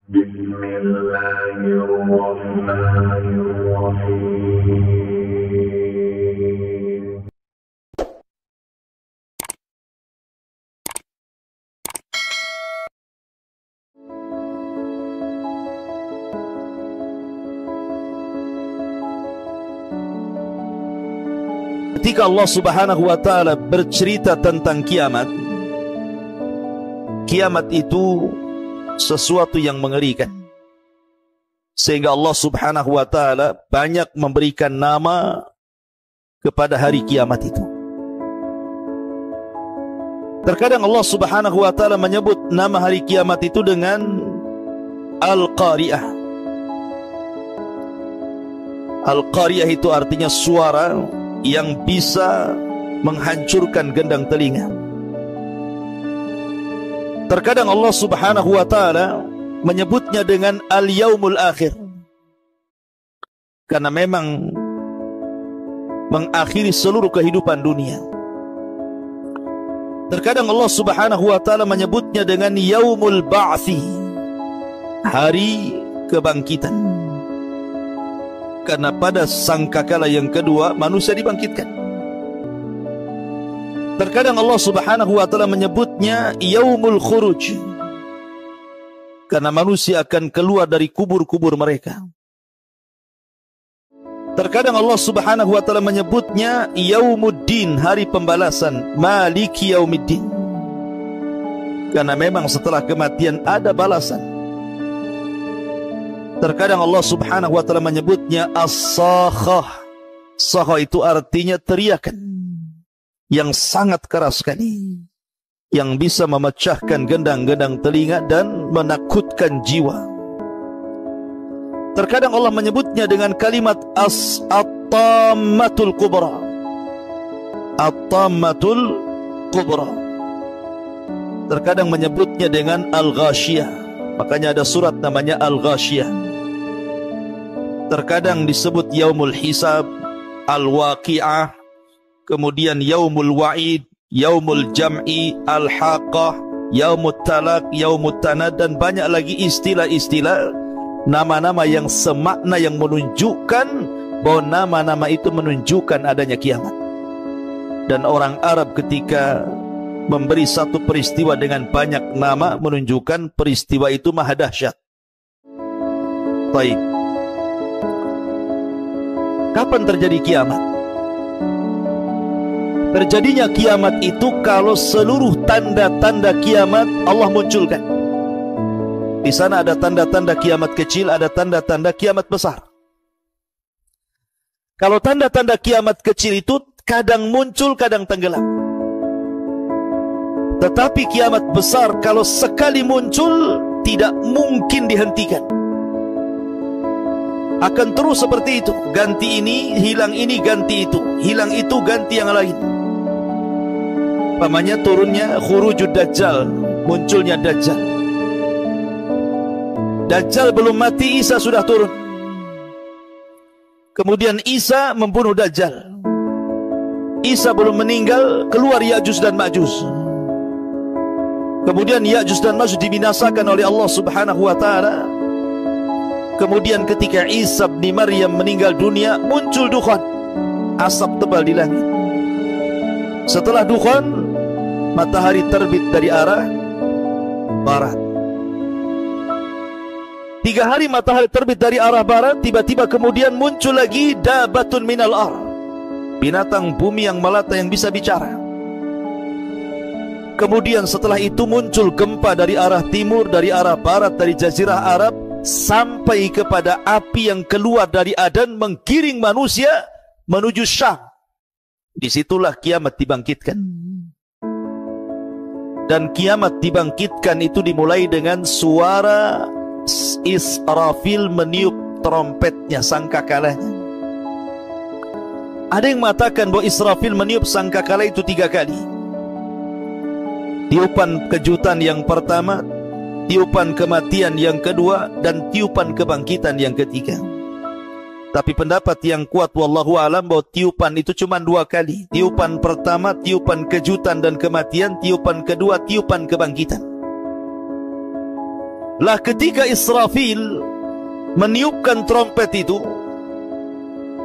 Bismillahirrahmanirrahim. Ketika Allah Subhanahu wa taala bercerita tentang kiamat, kiamat itu sesuatu yang mengerikan. Sehingga Allah Subhanahu wa taala banyak memberikan nama kepada hari kiamat itu. Terkadang Allah Subhanahu wa taala menyebut nama hari kiamat itu dengan Al-Qari'ah. Al-Qari'ah itu artinya suara yang bisa menghancurkan gendang telinga. Terkadang Allah Subhanahu wa taala menyebutnya dengan Al-Yaumul Akhir, karena memang mengakhiri seluruh kehidupan dunia. Terkadang Allah Subhanahu wa taala menyebutnya dengan Yaumul Ba'thi, hari kebangkitan. Karena pada sangkakala yang kedua manusia dibangkitkan. Terkadang Allah Subhanahu wa taala menyebutnya Yaumul Khuruj, karena manusia akan keluar dari kubur-kubur mereka. Terkadang Allah Subhanahu wa taala menyebutnya Yaumuddin, hari pembalasan, Maliki Yaumiddin, karena memang setelah kematian ada balasan. Terkadang Allah Subhanahu wa taala menyebutnya As-Sakhah. Sakhah itu artinya teriakan yang sangat keras sekali, yang bisa memecahkan gendang-gendang telinga dan menakutkan jiwa. Terkadang Allah menyebutnya dengan kalimat At-Tammatul Kubra. At-Tammatul Kubra. Terkadang menyebutnya dengan Al-Ghashiyah, makanya ada surat namanya Al-Ghashiyah. Terkadang disebut Yaumul Hisab, Al-Waqi'ah, kemudian Yaumul Wa'id, Yaumul Jam'i, Al-Haqqah, Yaumut Talaq, Yaumut Tanad, dan banyak lagi istilah-istilah, nama-nama yang semakna, yang menunjukkan bahwa nama-nama itu menunjukkan adanya kiamat. Dan orang Arab ketika memberi satu peristiwa dengan banyak nama menunjukkan peristiwa itu maha dahsyat. Baik. Kapan terjadi kiamat? Terjadinya kiamat itu kalau seluruh tanda-tanda kiamat Allah munculkan. Di sana ada tanda-tanda kiamat kecil, ada tanda-tanda kiamat besar. Kalau tanda-tanda kiamat kecil itu kadang muncul, kadang tenggelam. Tetapi kiamat besar kalau sekali muncul tidak mungkin dihentikan. Akan terus seperti itu, ganti ini, hilang ini, ganti itu, hilang itu, ganti yang lain. Pamannya turunnya khurujud Dajjal, munculnya Dajjal. Dajjal belum mati, Isa sudah turun. Kemudian Isa membunuh Dajjal. Isa belum meninggal, keluar Ya'juj dan Ma'juj. Kemudian Ya'juj dan Ma'juj dibinasakan oleh Allah Subhanahu wa taala. Kemudian ketika Isa bin Maryam meninggal dunia, muncul dukhan, asap tebal di langit. Setelah dukhan, matahari terbit dari arah barat. 3 hari matahari terbit dari arah barat, tiba-tiba kemudian muncul lagi dabatun minal ar, binatang bumi yang melata yang bisa bicara. Kemudian setelah itu muncul gempa dari arah timur, dari arah barat, dari jazirah Arab, sampai kepada api yang keluar dari Adan menggiring manusia menuju Syam. Disitulah kiamat dibangkitkan. Dan kiamat dibangkitkan itu dimulai dengan suara Israfil meniup trompetnya, sangkakalanya. Ada yang mengatakan bahwa Israfil meniup sangkakala itu 3 kali. Tiupan kejutan yang pertama, tiupan kematian yang kedua, dan tiupan kebangkitan yang ketiga. Tapi pendapat yang kuat wallahu alam bahwa tiupan itu cuma 2 kali. Tiupan pertama tiupan kejutan dan kematian, tiupan kedua tiupan kebangkitan. Lah ketika Israfil meniupkan trompet itu,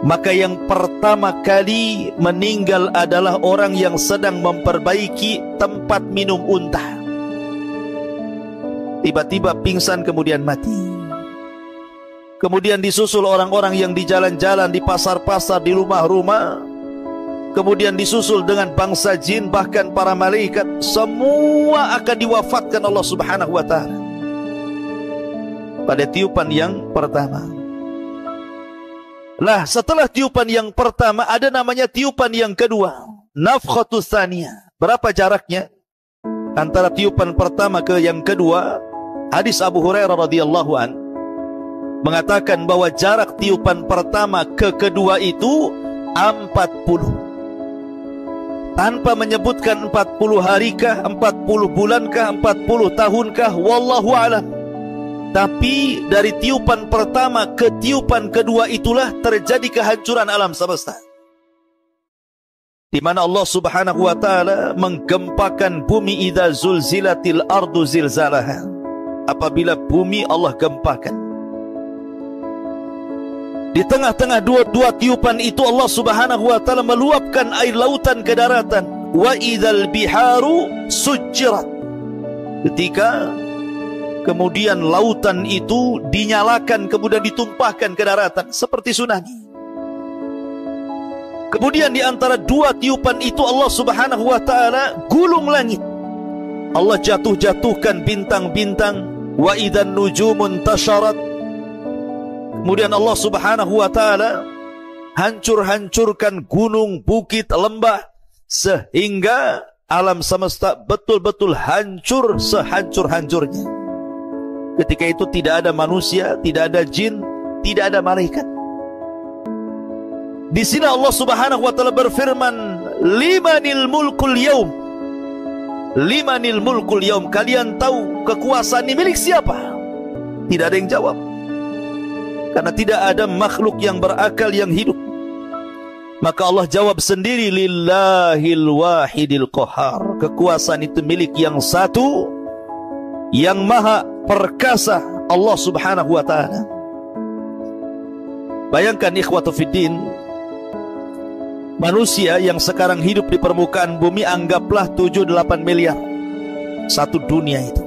maka yang pertama kali meninggal adalah orang yang sedang memperbaiki tempat minum unta. Tiba-tiba pingsan kemudian mati. Kemudian disusul orang-orang yang di jalan-jalan, di pasar-pasar, di rumah-rumah. Kemudian disusul dengan bangsa jin, bahkan para malaikat. Semua akan diwafatkan Allah Subhanahu wa ta'ala pada tiupan yang pertama. Lah setelah tiupan yang pertama ada namanya tiupan yang kedua, nafkhatus tsaniyah. Berapa jaraknya antara tiupan pertama ke yang kedua? Hadis Abu Hurairah radhiyallahu an mengatakan bahwa jarak tiupan pertama ke kedua itu 40. Tanpa menyebutkan 40 harikah, 40 bulankah, 40 tahunkah, wallahu a'lam. Tapi dari tiupan pertama ke tiupan kedua itulah terjadi kehancuran alam semesta, di mana Allah Subhanahu wa ta'ala menggempakan bumi. Idza zulzilatil ardu zilzalaha. Apabila bumi Allah gempakan. Di tengah-tengah dua tiupan itu Allah Subhanahu wa ta'ala meluapkan air lautan ke daratan. Wa idzal biharu sujjirat. Ketika kemudian lautan itu dinyalakan, kemudian ditumpahkan ke daratan seperti tsunami. Kemudian di antara dua tiupan itu Allah Subhanahu wa ta'ala gulung langit. Allah jatuhkan bintang-bintang. Wa idzan nujumun tasharat. Kemudian Allah Subhanahu wa ta'ala hancurkan gunung, bukit, lembah, sehingga alam semesta betul-betul hancur sehancur-hancurnya. Ketika itu tidak ada manusia, tidak ada jin, tidak ada malaikat. Di sini Allah Subhanahu wa ta'ala berfirman, limanil mulkul yaum. Limanil mulkul yaum. Kalian tahu kekuasaan ini milik siapa? Tidak ada yang jawab. Karena tidak ada makhluk yang berakal yang hidup. Maka Allah jawab sendiri, lillahil wahidil qahar. Kekuasaan itu milik yang satu, yang maha perkasa, Allah Subhanahu wa ta'ala. Bayangkan ikhwatu fiddin, manusia yang sekarang hidup di permukaan bumi, anggaplah 7-8 miliar satu dunia itu.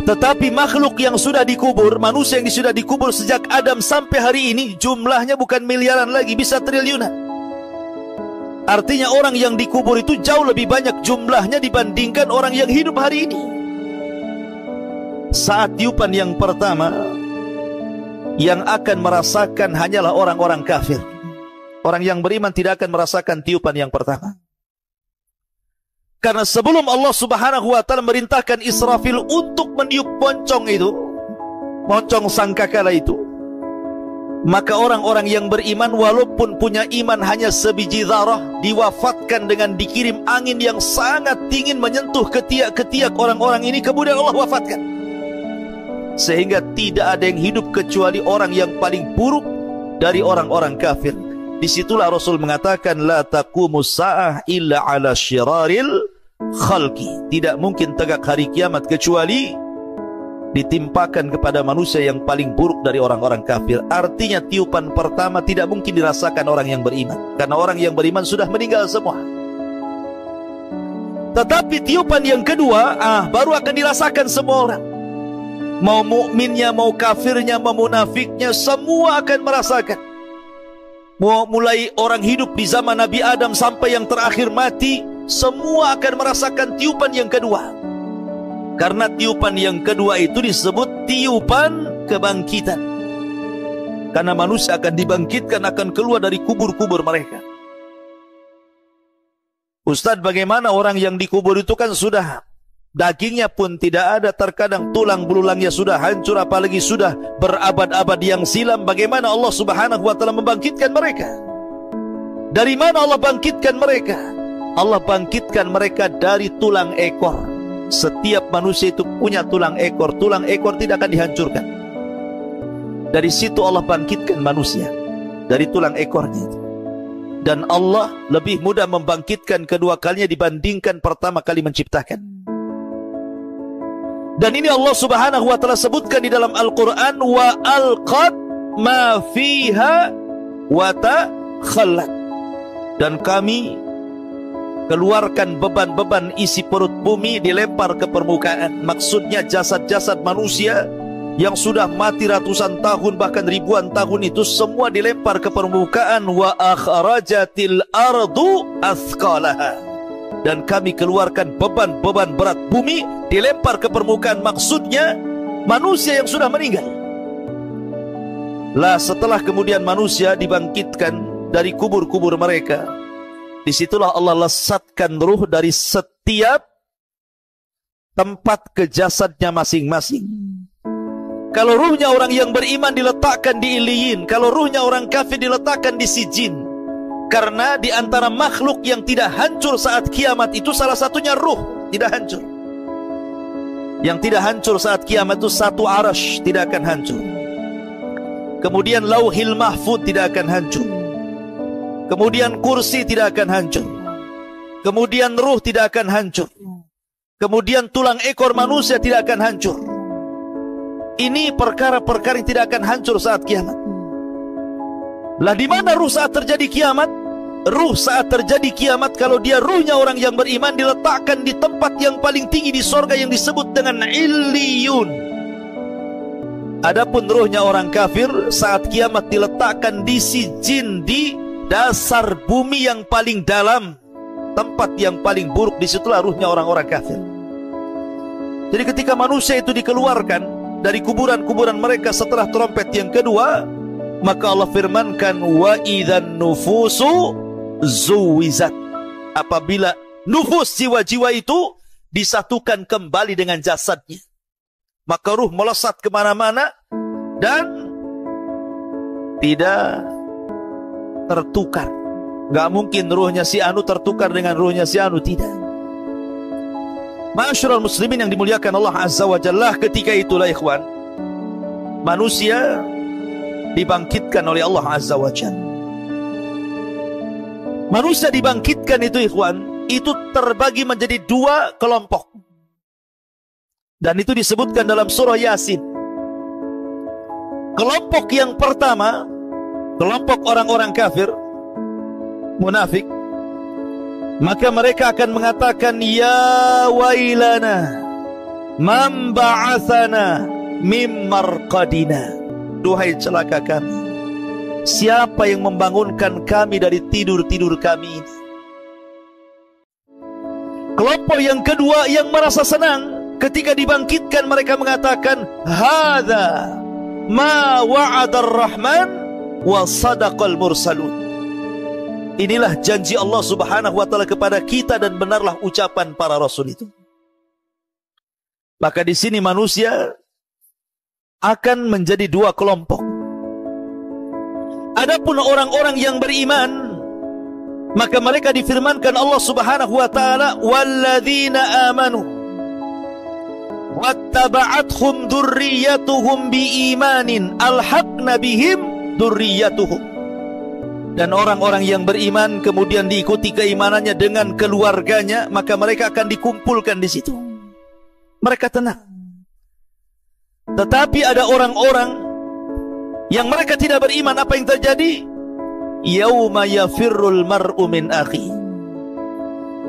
Tetapi makhluk yang sudah dikubur, manusia yang sudah dikubur sejak Adam sampai hari ini, jumlahnya bukan miliaran lagi, bisa triliunan. Artinya orang yang dikubur itu jauh lebih banyak jumlahnya dibandingkan orang yang hidup hari ini. Saat tiupan yang pertama, yang akan merasakan hanyalah orang-orang kafir. Orang yang beriman tidak akan merasakan tiupan yang pertama. Karena sebelum Allah Subhanahu wa ta'ala merintahkan Israfil untuk meniup moncong itu, moncong sangkakala itu, maka orang-orang yang beriman walaupun punya iman hanya sebiji zarah, diwafatkan dengan dikirim angin yang sangat dingin menyentuh ketiak-ketiak orang-orang ini, kemudian Allah wafatkan. Sehingga tidak ada yang hidup kecuali orang yang paling buruk dari orang-orang kafir. Disitulah Rasul mengatakan, la taqumus sa'ah illa ala syiraril khalqi. Tidak mungkin tegak hari kiamat kecuali ditimpakan kepada manusia yang paling buruk dari orang-orang kafir. Artinya tiupan pertama tidak mungkin dirasakan orang yang beriman, karena orang yang beriman sudah meninggal semua. Tetapi tiupan yang kedua, baru akan dirasakan semua orang. Mau mukminnya, mau kafirnya, mau munafiknya, semua akan merasakan. Mau mulai orang hidup di zaman Nabi Adam sampai yang terakhir mati, semua akan merasakan tiupan yang kedua. Karena tiupan yang kedua itu disebut tiupan kebangkitan. Karena manusia akan dibangkitkan, akan keluar dari kubur-kubur mereka. Ustadz, bagaimana orang yang dikubur itu kan sudah dagingnya pun tidak ada, terkadang tulang belulangnya sudah hancur, apalagi sudah berabad-abad yang silam. Bagaimana Allah Subhanahu wa ta'ala membangkitkan mereka? Dari mana Allah bangkitkan mereka? Allah bangkitkan mereka dari tulang ekor. Setiap manusia itu punya tulang ekor. Tulang ekor tidak akan dihancurkan. Dari situ Allah bangkitkan manusia, dari tulang ekornya itu. Dan Allah lebih mudah membangkitkan kedua kalinya dibandingkan pertama kali menciptakan. Dan ini Allah Subhanahu wa taala sebutkan di dalam Al-Qur'an, wa alqat ma fiha wa takhallat. Dan kami keluarkan beban-beban isi perut bumi, dilempar ke permukaan. Maksudnya jasad-jasad manusia yang sudah mati ratusan tahun bahkan ribuan tahun itu semua dilempar ke permukaan. Wa akhrajatil ardu athqalaha. Dan kami keluarkan beban-beban berat bumi, dilempar ke permukaan. Maksudnya manusia yang sudah meninggal. Lah setelah kemudian manusia dibangkitkan dari kubur-kubur mereka, disitulah Allah lesatkan ruh dari setiap tempat ke jasadnya masing-masing. Kalau ruhnya orang yang beriman diletakkan di Iliyin, kalau ruhnya orang kafir diletakkan di Sijin. Karena di antara makhluk yang tidak hancur saat kiamat itu salah satunya ruh tidak hancur. Yang tidak hancur saat kiamat itu satu arasy tidak akan hancur. Kemudian lauhil mahfud tidak akan hancur. Kemudian kursi tidak akan hancur. Kemudian ruh tidak akan hancur. Kemudian tulang ekor manusia tidak akan hancur. Ini perkara-perkara yang tidak akan hancur saat kiamat. Lah di mana ruh saat terjadi kiamat? Ruh saat terjadi kiamat, kalau dia ruhnya orang yang beriman, diletakkan di tempat yang paling tinggi di sorga yang disebut dengan Illiyun. Adapun ruhnya orang kafir saat kiamat diletakkan di Sijin, di dasar bumi yang paling dalam, tempat yang paling buruk. Disitulah ruhnya orang-orang kafir. Jadi ketika manusia itu dikeluarkan dari kuburan-kuburan mereka setelah trompet yang kedua, maka Allah firmankan, wa idzan nufusu zuwizat. Apabila nufus, jiwa-jiwa itu disatukan kembali dengan jasadnya, maka ruh melesat kemana-mana dan tidak tertukar. Gak mungkin ruhnya si anu tertukar dengan ruhnya si anu, tidak. Ma'asyiral muslimin yang dimuliakan Allah Azza wa Jalla, ketika itulah ikhwan, manusia dibangkitkan oleh Allah Azza wa Jalla. Manusia dibangkitkan itu ikhwan, itu terbagi menjadi dua kelompok. Dan itu disebutkan dalam surah Yasin. Kelompok yang pertama, kelompok orang-orang kafir, munafik, maka mereka akan mengatakan, ya wailana man ba'athana mim marqadina. Duhai celaka kami, siapa yang membangunkan kami dari tidur-tidur kami ini? Kelompok yang kedua yang merasa senang ketika dibangkitkan, mereka mengatakan, hadza ma wa'adar rahman wa sadaqal mursalun. Inilah janji Allah Subhanahu wa taala kepada kita dan benarlah ucapan para rasul itu. Maka di sini manusia akan menjadi dua kelompok. Adapun orang-orang yang beriman, maka mereka difirmankan Allah Subhanahu wa taala, walladzina amanu wattaba'athum dzurriyyatuhum biimanin alhaqna bihim dzurriyyatuhum. Dan orang-orang yang beriman kemudian diikuti keimanannya dengan keluarganya, maka mereka akan dikumpulkan di situ. Mereka tenang. Tetapi ada orang-orang yang mereka tidak beriman, apa yang terjadi? Yauma yafirrul mar'u min akhi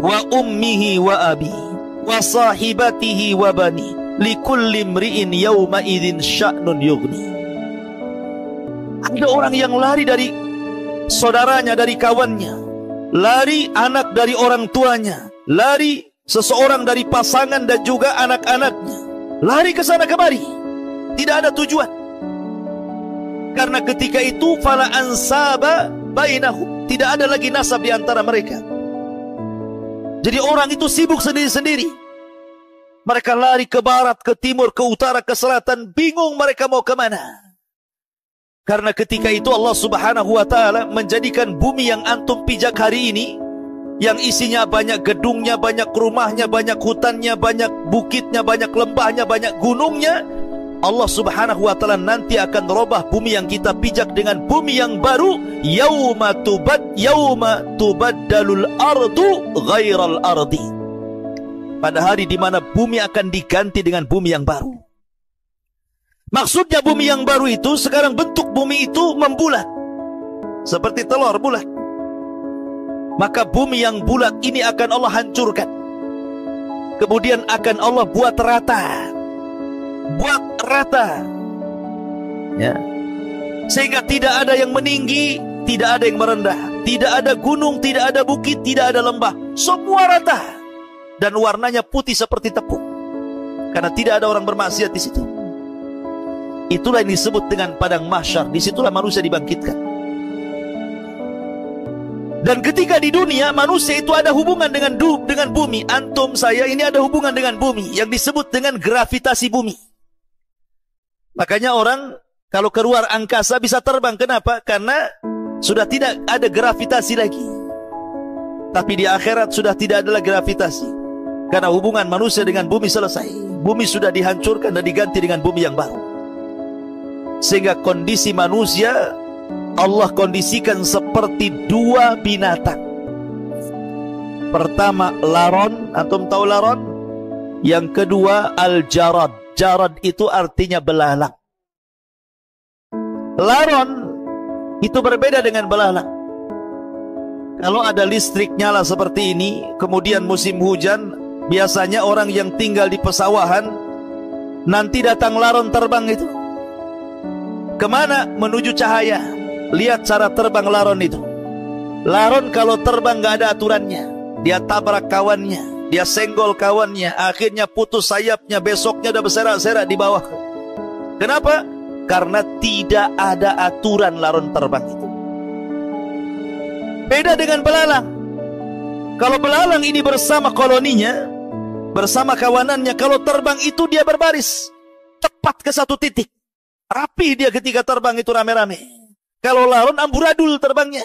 wa ummihi wa abi wa sahibatihi wa bani likulli imri'in yauma idzin sya'nun yughni. Ada orang yang lari dari saudaranya, dari kawannya, lari anak dari orang tuanya, lari seseorang dari pasangan dan juga anak-anaknya, lari ke sana kemari, tidak ada tujuan. Karena ketika itu fala ansaba bainahum, tidak ada lagi nasab di antara mereka. Jadi orang itu sibuk sendiri-sendiri. Mereka lari ke barat, ke timur, ke utara, ke selatan, bingung mereka mau kemana. Karena ketika itu Allah Subhanahu wa taala menjadikan bumi yang antum pijak hari ini, yang isinya banyak gedungnya, banyak rumahnya, banyak hutannya, banyak bukitnya, banyak lembahnya, banyak gunungnya, Allah Subhanahu wa taala nanti akan merubah bumi yang kita pijak dengan bumi yang baru. Yauma tubaddalul ardu ghairal ardi. pada hari di mana bumi akan diganti dengan bumi yang baru. Maksudnya bumi yang baru itu, sekarang bentuk bumi itu membulat seperti telur bulat. Maka bumi yang bulat ini akan Allah hancurkan, kemudian akan Allah buat rata, ya, sehingga tidak ada yang meninggi, tidak ada yang merendah, tidak ada gunung, tidak ada bukit, tidak ada lembah, semua rata dan warnanya putih seperti tepung, karena tidak ada orang bermaksiat di situ. Itulah yang disebut dengan padang mahsyar. Disitulah manusia dibangkitkan. Dan ketika di dunia manusia itu ada hubungan dengan bumi, antum saya ini ada hubungan dengan bumi yang disebut dengan gravitasi bumi. Makanya orang kalau keluar angkasa bisa terbang. Kenapa? Karena sudah tidak ada gravitasi lagi. Tapi di akhirat sudah tidak ada lagi gravitasi, karena hubungan manusia dengan bumi selesai. Bumi sudah dihancurkan dan diganti dengan bumi yang baru. Sehingga kondisi manusia Allah kondisikan seperti dua binatang. Pertama laron, antum tahu laron? Yang kedua al-jarad. Jarad itu artinya belalang. Laron itu berbeda dengan belalang. Kalau ada listrik nyala seperti ini, kemudian musim hujan, biasanya orang yang tinggal di pesawahan, nanti datang laron terbang itu. Kemana? Menuju cahaya. Lihat cara terbang laron itu. Laron kalau terbang gak ada aturannya. Dia tabrak kawannya, dia senggol kawannya, akhirnya putus sayapnya, besoknya udah berserak-serak di bawah. Kenapa? Karena tidak ada aturan laron terbang itu. Beda dengan belalang. Kalau belalang ini bersama koloninya, bersama kawanannya, kalau terbang itu dia berbaris tepat ke satu titik. Rapi dia ketika terbang itu rame-rame. Kalau laron amburadul terbangnya.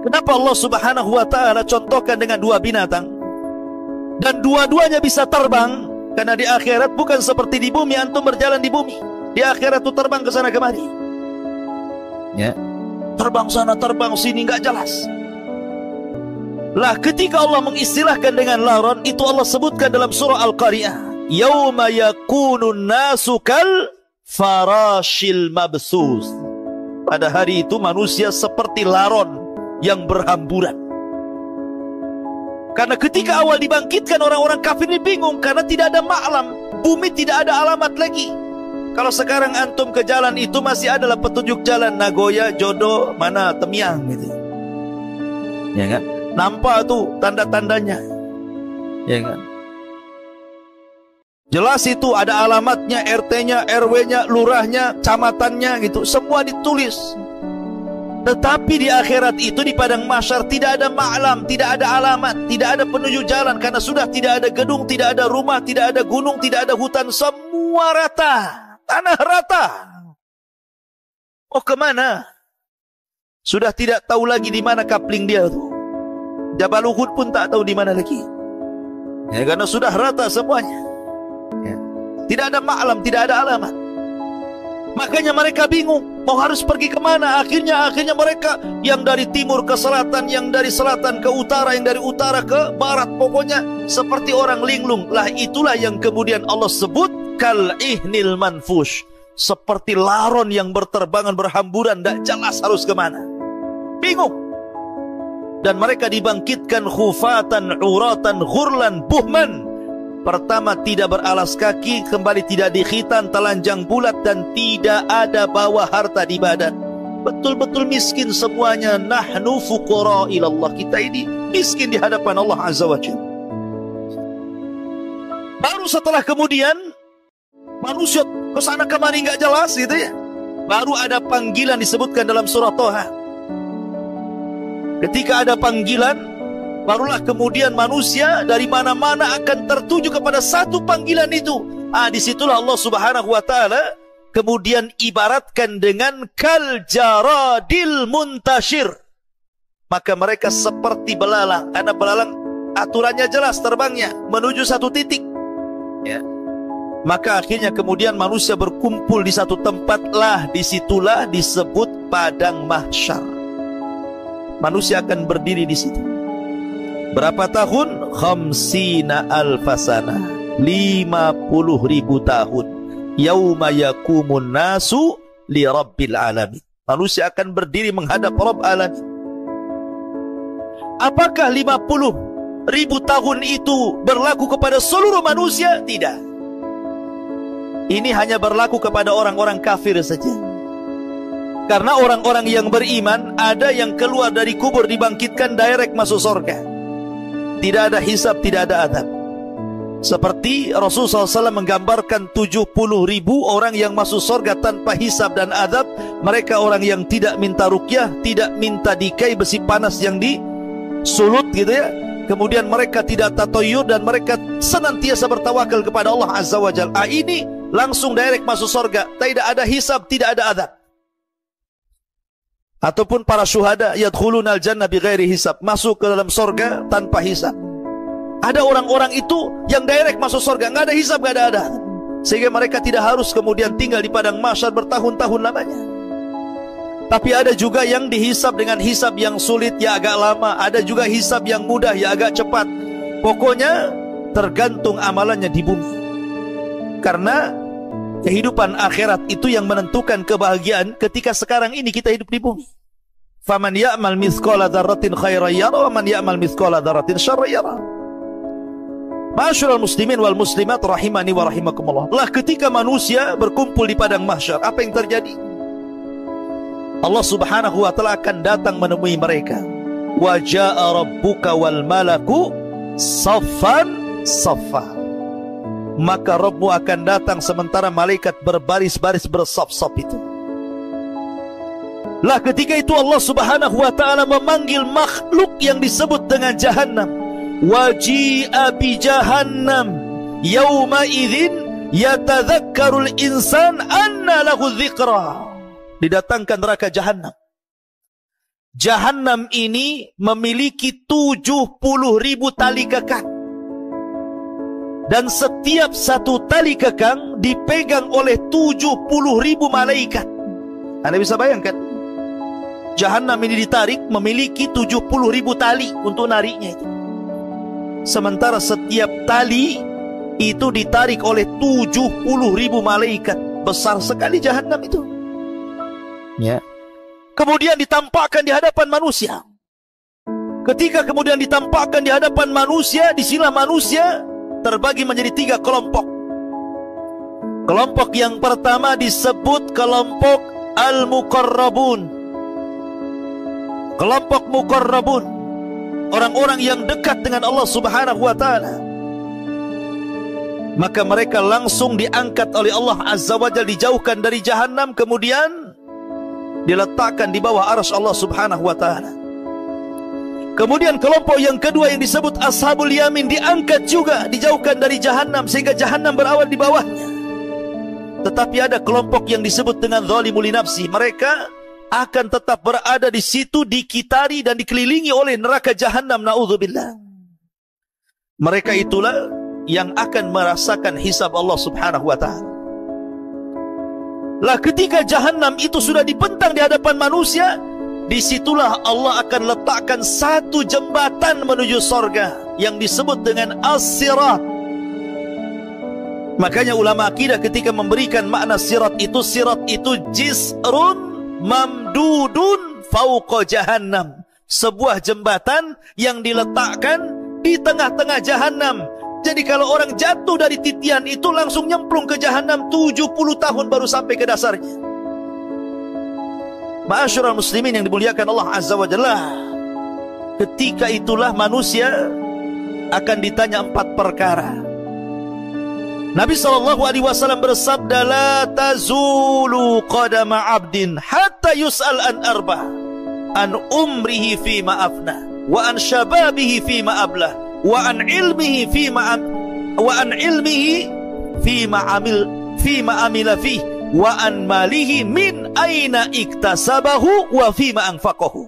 Kenapa Allah Subhanahu wa ta'ala contohkan dengan dua binatang? Dan dua-duanya bisa terbang. Karena di akhirat bukan seperti di bumi, antum berjalan di bumi. Di akhirat itu terbang ke sana kemari. Ya. Terbang sana, terbang sini, nggak jelas. Lah ketika Allah mengistilahkan dengan laron, itu Allah sebutkan dalam surah Al-Qari'ah. Yauma yakunun nasu kal farashil mabsus. Pada hari itu manusia seperti laron yang berhamburan. Karena ketika awal dibangkitkan, orang-orang kafir ini bingung karena tidak ada ma'lam. Bumi tidak ada alamat lagi. Kalau sekarang antum ke jalan itu masih adalah petunjuk jalan, Nagoya, Jodo, mana Temiang gitu. Ya kan? Nampak tuh tanda-tandanya. Ya kan? Jelas itu ada alamatnya, RT-nya, RW-nya, lurahnya, kecamatannya gitu. Semua ditulis. Tetapi di akhirat itu, di padang mahsyar, tidak ada ma'lam, tidak ada alamat, tidak ada penunjuk jalan. Karena sudah tidak ada gedung, tidak ada rumah, tidak ada gunung, tidak ada hutan. Semua rata, tanah rata. Oh kemana? Sudah tidak tahu lagi di mana kapling dia tuh. Jabal Uhud pun tak tahu di mana lagi. Ya, karena sudah rata semuanya. Ya. Tidak ada ma'lam, tidak ada alamat. Makanya mereka bingung mau harus pergi kemana. Akhirnya mereka yang dari timur ke selatan, yang dari selatan ke utara, yang dari utara ke barat, pokoknya seperti orang linglung. Lah itulah yang kemudian Allah sebut kal ihnil manfush, seperti laron yang berterbangan berhamburan, tidak jelas harus kemana. Bingung. Dan mereka dibangkitkan khufatan uratan ghurlan buhman. Pertama tidak beralas kaki, kembali tidak dikhitan, telanjang bulat, dan tidak ada bawa harta di badan. Betul-betul miskin semuanya. Nahnu fuqara ilallah. Kita ini miskin di hadapan Allah Azza wa Jalla. Baru setelah kemudian manusia kesana kemari nggak jelas gitu ya. Baru ada panggilan disebutkan dalam surah Toha. Ketika ada panggilan, barulah kemudian manusia dari mana-mana akan tertuju kepada satu panggilan itu. Disitulah Allah Subhanahu wa ta'ala kemudian ibaratkan dengan kal jaradil muntashir. Maka mereka seperti belalang. Karena belalang aturannya jelas terbangnya menuju satu titik. Ya. Maka akhirnya kemudian manusia berkumpul di satu tempat, lah disitulah disebut padang mahsyar. Manusia akan berdiri di situ. Berapa tahun? khamsina alfasana, 50.000 tahun. Yauma yakumun nasu li rabbil alamin. Manusia akan berdiri menghadap Rabb alamin. Apakah 50.000 tahun itu berlaku kepada seluruh manusia? Tidak. Ini hanya berlaku kepada orang-orang kafir saja. Karena orang-orang yang beriman, ada yang keluar dari kubur dibangkitkan direct masuk surga. Tidak ada hisab, tidak ada adab. Seperti Rasulullah SAW menggambarkan 70.000 orang yang masuk surga tanpa hisab dan adab. Mereka orang yang tidak minta ruqyah, tidak minta dikai besi panas yang disulut gitu ya. Kemudian mereka tidak tatoyur dan mereka senantiasa bertawakal kepada Allah Azza wa Jalla. Ini langsung direct masuk surga, tidak ada hisab, tidak ada adab. Ataupun para syuhada, yadkhulunal jannah bighairi hisab, masuk ke dalam surga tanpa hisab. Ada orang-orang itu yang direct masuk surga, nggak ada hisab, nggak ada adab, sehingga mereka tidak harus kemudian tinggal di padang mahsyar bertahun-tahun lamanya. Tapi ada juga yang dihisab dengan hisab yang sulit, ya agak lama. Ada juga hisab yang mudah, ya agak cepat. Pokoknya tergantung amalannya di bumi. Karena kehidupan akhirat itu yang menentukan kebahagiaan ketika sekarang ini kita hidup di bumi. Faman ya'mal mithqala dzarratin khairan yara wa man ya'mal mithqala dzarratin syarran yara. Ma'asyiral muslimin wal muslimat rahimani wa rahimakumullah. Lah ketika manusia berkumpul di padang mahsyar, apa yang terjadi? Allah Subhanahu wa taala akan datang menemui mereka. Wa jaa'a rabbuka wal malaku saffan saffa. Maka Rabbmu akan datang sementara malaikat berbaris-baris bersaf-saf itu. Lah ketika itu Allah Subhanahu wa taala memanggil makhluk yang disebut dengan Jahannam. Waji'a bi Jahannam yauma idzin yatadzakkarul insan anna lahu dzikra. Didatangkan neraka Jahannam. Jahannam ini memiliki 70.000 tali kekang. Dan setiap satu tali kekang dipegang oleh 70.000 malaikat. Anda bisa bayangkan, Jahannam ini ditarik memiliki 70.000 tali untuk nariknya itu. Sementara setiap tali itu ditarik oleh 70.000 malaikat. Besar sekali Jahannam itu. Ya. Kemudian ditampakkan di hadapan manusia. Ketika kemudian ditampakkan di hadapan manusia, disinilah manusia terbagi menjadi 3 kelompok. Kelompok yang pertama disebut kelompok Al-Muqarrabun. Kelompok Muqarrabun, orang-orang yang dekat dengan Allah Subhanahu wa taala. Maka mereka langsung diangkat oleh Allah Azza wa Jalla, dijauhkan dari Jahannam, kemudian diletakkan di bawah arsy Allah Subhanahu wa taala. Kemudian kelompok yang kedua yang disebut Ashabul Yamin diangkat juga, dijauhkan dari Jahannam sehingga Jahannam berawal di bawahnya. Tetapi ada kelompok yang disebut dengan zalimul nafsi. Mereka akan tetap berada di situ, dikitari dan dikelilingi oleh neraka Jahannam, naudzubillah. Mereka itulah yang akan merasakan hisab Allah Subhanahu wa taala. Lah ketika Jahannam itu sudah dibentang di hadapan manusia, disitulah Allah akan letakkan satu jembatan menuju sorga yang disebut dengan as-sirat. Makanya ulama akidah ketika memberikan makna sirat itu jisrun mamdudun fauqa jahannam, sebuah jembatan yang diletakkan di tengah-tengah Jahannam. Jadi kalau orang jatuh dari titian itu langsung nyemplung ke Jahannam, 70 tahun baru sampai ke dasarnya. Ma'asyiral muslimin yang dimuliakan Allah Azza wa Jalla, ketika itulah manusia akan ditanya 4 perkara. Nabi SAW bersabda, la tazulu qadama abdin hatta yus'al an arba, an umrihi fima afna, wa an shababihi fima ablah, wa an ilmihi fima amila fih, wa an malihi min aina iktasabahu wa fima anfaqahu.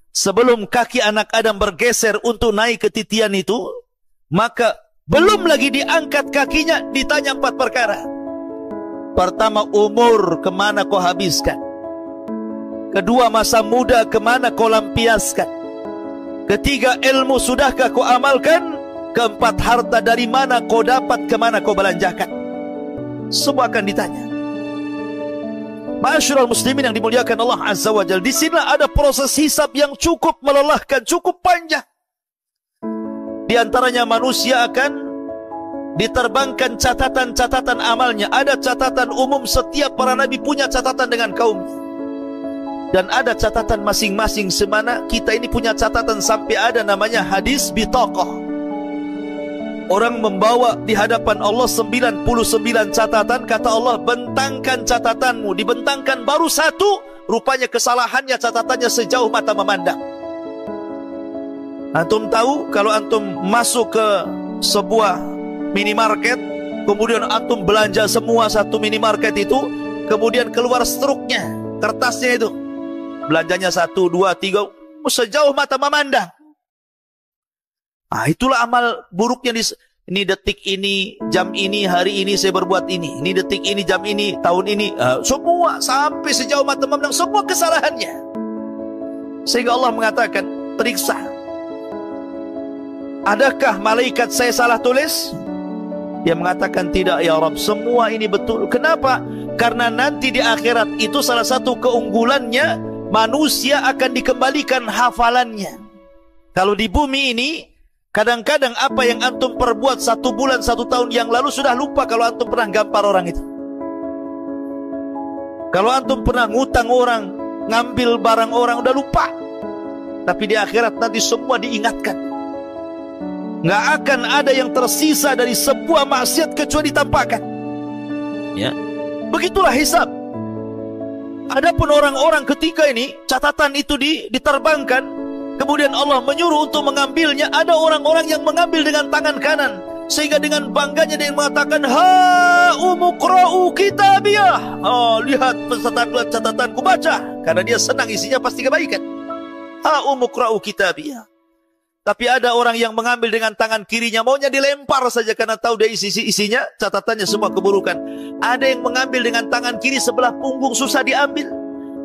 Sebelum kaki anak Adam bergeser untuk naik ke titian itu, maka belum lagi diangkat kakinya, ditanya 4 perkara. Pertama, umur, kemana kau habiskan? Kedua, masa muda, kemana kau lampiaskan? Ketiga, ilmu sudahkah kau amalkan? Keempat, harta dari mana kau dapat, kemana kau belanjakan? Semua akan ditanya. Ma'asyiral muslimin yang dimuliakan Allah Azza wa Jalla, di sinilah ada proses hisab yang cukup melelahkan, cukup panjang. Di antaranya manusia akan diterbangkan catatan-catatan amalnya. Ada catatan umum, setiap para nabi punya catatan dengan kaumnya. Dan ada catatan masing-masing, semana kita ini punya catatan sampai ada namanya hadis bitaqah. Orang membawa di hadapan Allah 99 catatan. Kata Allah, bentangkan catatanmu. Dibentangkan baru satu, rupanya kesalahannya catatannya sejauh mata memandang. Antum tahu kalau antum masuk ke sebuah minimarket, kemudian antum belanja semua satu minimarket itu, kemudian keluar struknya, kertasnya itu, belanjanya 1, 2, 3, sejauh mata memandang. Itulah amal buruknya. Ini detik ini, jam ini, hari ini saya berbuat ini. Ini detik ini, jam ini, tahun ini, semua sampai sejauh mata memandang, semua kesalahannya. Sehingga Allah mengatakan, periksa, adakah malaikat saya salah tulis? Dia mengatakan, tidak ya Rabb, semua ini betul. Kenapa? Karena nanti di akhirat itu salah satu keunggulannya, manusia akan dikembalikan hafalannya. Kalau di bumi ini, kadang-kadang apa yang antum perbuat 1 bulan, 1 tahun yang lalu sudah lupa kalau antum pernah gampar orang itu. Kalau antum pernah ngutang orang, ngambil barang orang, udah lupa. Tapi di akhirat nanti semua diingatkan. Nggak akan ada yang tersisa dari sebuah maksiat kecuali ditampakkan. Ya, begitulah hisab. Adapun orang-orang ketika ini catatan itu diterbangkan, kemudian Allah menyuruh untuk mengambilnya. Ada orang-orang yang mengambil dengan tangan kanan, sehingga dengan bangganya dia mengatakan, ha umuqra'u kitabiyah. Lihat catatanku, baca. Karena dia senang, isinya pasti kebaikan. Ha umuqra'u kitabiyah. Tapi ada orang yang mengambil dengan tangan kirinya, maunya dilempar saja karena tahu dia isinya catatannya semua keburukan. Ada yang mengambil dengan tangan kiri, sebelah punggung susah diambil.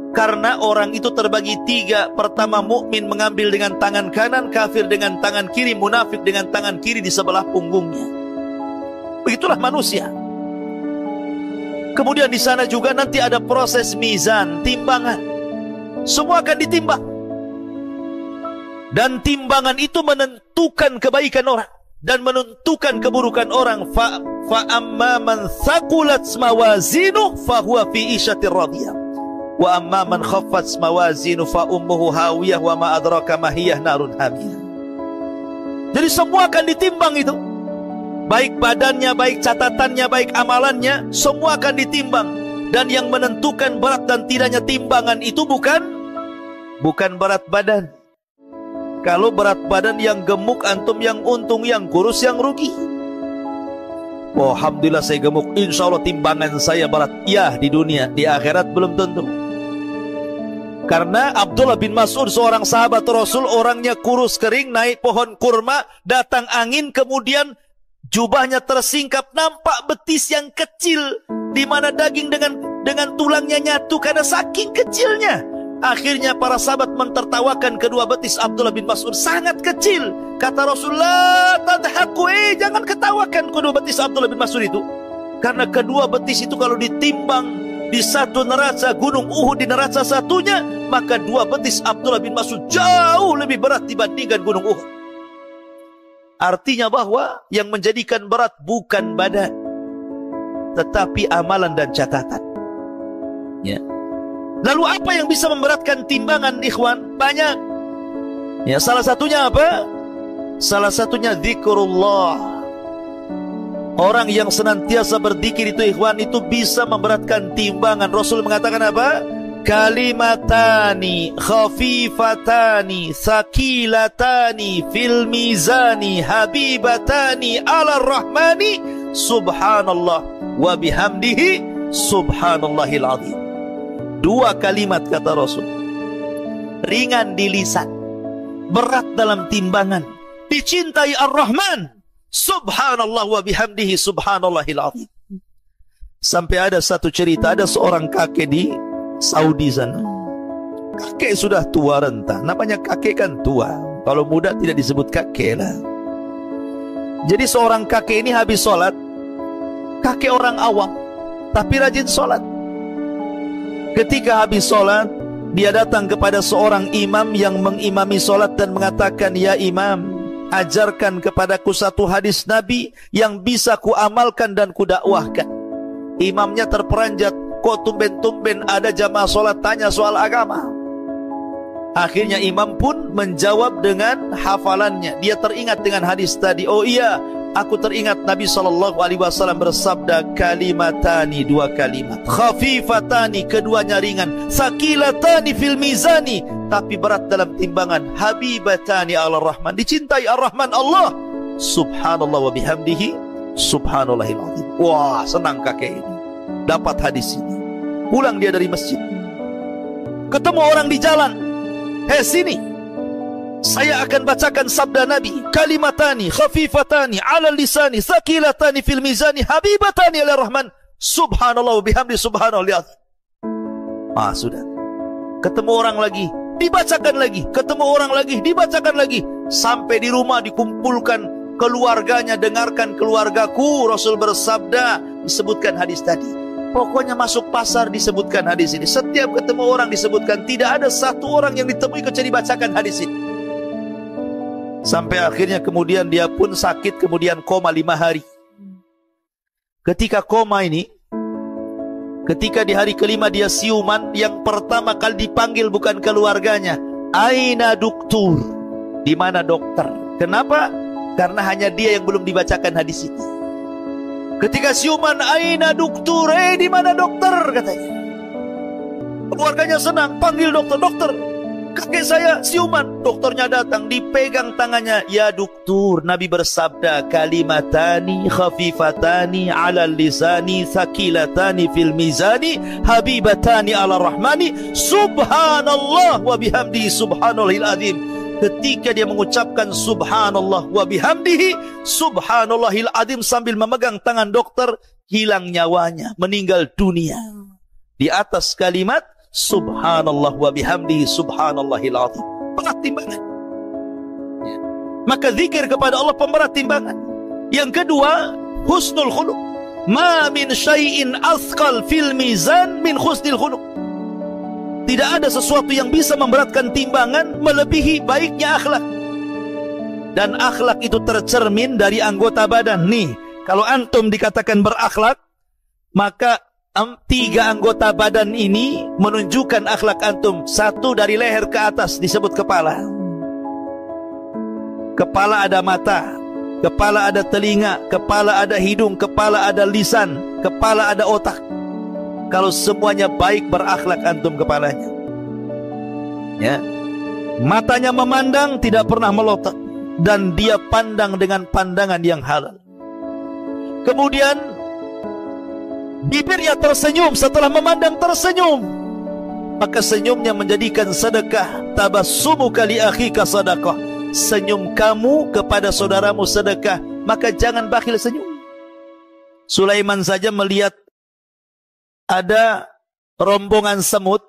Karena orang itu terbagi 3. Pertama, mukmin mengambil dengan tangan kanan, kafir dengan tangan kiri, munafik dengan tangan kiri di sebelah punggungnya. Begitulah manusia. Kemudian di sana juga nanti ada proses mizan, timbangan. Semua akan ditimbang. Dan timbangan itu menentukan kebaikan orang dan menentukan keburukan orang. Fa amma man thaqulat mawazinuhu fa huwa fi 'ishatir radiyah. Wa amma man khaffat mawazinu fa ummuhu hawiyah wa ma adraka ma hiya narun hamiyah. Jadi semua akan ditimbang itu. Baik badannya, baik catatannya, baik amalannya, semua akan ditimbang. Dan yang menentukan berat dan tidaknya timbangan itu bukan berat badan. Kalau berat badan yang gemuk, antum yang untung, yang kurus yang rugi. Alhamdulillah saya gemuk, insya Allah timbangan saya berat. Ya, di dunia, di akhirat belum tentu. Karena Abdullah bin Mas'ud, seorang sahabat Rasul, orangnya kurus kering, naik pohon kurma, datang angin, kemudian jubahnya tersingkap, nampak betis yang kecil, di mana daging dengan tulangnya nyatu karena saking kecilnya. Akhirnya para sahabat mentertawakan kedua betis Abdullah bin Mas'ud, sangat kecil. Kata Rasulullah, tadhaku, jangan ketawakan kedua betis Abdullah bin Mas'ud itu. Karena kedua betis itu kalau ditimbang di satu neraca, gunung Uhud di neraca satunya, maka 2 betis Abdullah bin Mas'ud jauh lebih berat dibandingkan gunung Uhud. Artinya bahwa yang menjadikan berat bukan badan, tetapi amalan dan catatan. Ya. Lalu apa yang bisa memberatkan timbangan, ikhwan? Banyak. Ya, salah satunya apa? Salah satunya zikrullah. Orang yang senantiasa berzikir itu, ikhwan, itu bisa memberatkan timbangan. Rasul mengatakan apa? Kalimatani khafifatani sakilatani fil mizani habibatani ala rahmani subhanallah wa bihamdihi subhanallahil azim. 2 kalimat kata Rasul, ringan di lisan, berat dalam timbangan, dicintai Ar-Rahman, subhanallah wa bihamdihi subhanallahil azim. Sampai ada satu cerita, ada seorang kakek di Saudi sana. Kakek sudah tua renta, namanya kakek kan tua. Kalau muda tidak disebut kakek lah. Jadi seorang kakek ini habis sholat, kakek orang awam, tapi rajin sholat. Ketika habis sholat, dia datang kepada seorang imam yang mengimami sholat dan mengatakan, "Ya imam, ajarkan kepadaku satu hadis Nabi yang bisa ku amalkan dan ku dakwahkan." Imamnya terperanjat, kok tumben-tumben ada jamaah sholat tanya soal agama. Akhirnya imam pun menjawab dengan hafalannya. Dia teringat dengan hadis tadi. Oh iya, aku teringat Nabi SAW bersabda, kalimatani, dua kalimat, khafifatani, keduanya ringan, sakilatani fil mizani, tapi berat dalam timbangan, habibatani ala rahman, dicintai ar-Rahman Allah, subhanallah wa bihamdihi, subhanallahil azim. Wah, senang kakek ini dapat hadis ini. Pulang dia dari masjid, ketemu orang di jalan. Hei sini, saya akan bacakan sabda Nabi, kalimatani khafifatani ala lisani, sakilatani fil mizani, habibatani ala rahman, subhanallah wa bihamdi, subhanallah. Sudah. Ketemu orang lagi, dibacakan lagi. Ketemu orang lagi, dibacakan lagi. Sampai di rumah dikumpulkan keluarganya, dengarkan keluargaku, Rasul bersabda, disebutkan hadis tadi. Pokoknya masuk pasar disebutkan hadis ini. Setiap ketemu orang disebutkan. Tidak ada satu orang yang ditemui kecuali dibacakan hadis ini. Sampai akhirnya kemudian dia pun sakit, kemudian koma 5 hari. Ketika koma ini, ketika di hari kelima dia siuman, yang pertama kali dipanggil bukan keluarganya. Aina dokter? Di mana dokter? Kenapa? Karena hanya dia yang belum dibacakan hadis itu. Ketika siuman, aina dokter? Di mana dokter? Katanya. Keluarganya senang, panggil dokter. Dokter, kakek saya siuman. Dokternya datang, dipegang tangannya. Ya dokter, Nabi bersabda, kalimatani khafifatani ala lisani, sakilatani fil mizani, habibatani ala rahmani, subhanallah wa bihamdihi, subhanallahil azim. Ketika dia mengucapkan subhanallah wa bihamdihi, subhanallahil azim, sambil memegang tangan dokter, hilang nyawanya, meninggal dunia. Di atas kalimat subhanallah wa bihamdihi, subhanallahil azim. Berat timbangan. Ya. Maka zikir kepada Allah pemberat timbangan. Yang kedua, husnul khuluq. Ma min syai'in athqal fil mizan min husnil khuluq. Tidak ada sesuatu yang bisa memberatkan timbangan melebihi baiknya akhlak. Dan akhlak itu tercermin dari anggota badan. Nih, kalau antum dikatakan berakhlak, maka 3 anggota badan ini menunjukkan akhlak antum. 1 dari leher ke atas disebut kepala. Kepala ada mata, kepala ada telinga, kepala ada hidung, kepala ada lisan, kepala ada otak. Kalau semuanya baik, berakhlak antum kepalanya. Ya. Matanya memandang, tidak pernah melotot, dan dia pandang dengan pandangan yang halal. Kemudian bibirnya tersenyum, setelah memandang tersenyum, maka senyumnya menjadikan sedekah. Tabassumuka li akhika sadaqah. Senyum kamu kepada saudaramu sedekah, maka jangan bakhil senyum. Sulaiman saja melihat ada rombongan semut,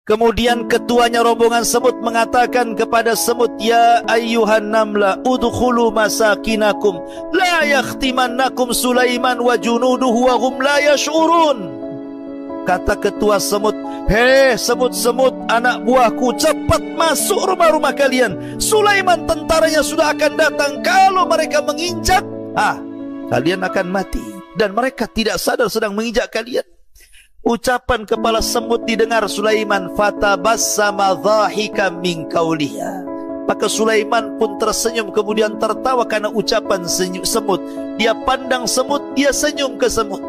kemudian ketuanya rombongan semut mengatakan kepada semut, ya ayyuhan namla udkhulu masakinakum la yakhtimannakum Sulaiman wa junuduhu wa hum la yash'urun. Kata ketua semut, hei semut-semut anak buahku, cepat masuk rumah-rumah kalian, Sulaiman tentaranya sudah akan datang. Kalau mereka menginjak, kalian akan mati. Dan mereka tidak sadar sedang menginjak kalian. Ucapan kepala semut didengar Sulaiman, fatabassama dhahikan min qauliha. Maka Sulaiman pun tersenyum, kemudian tertawa karena ucapan semut. Dia pandang semut, dia senyum ke semut.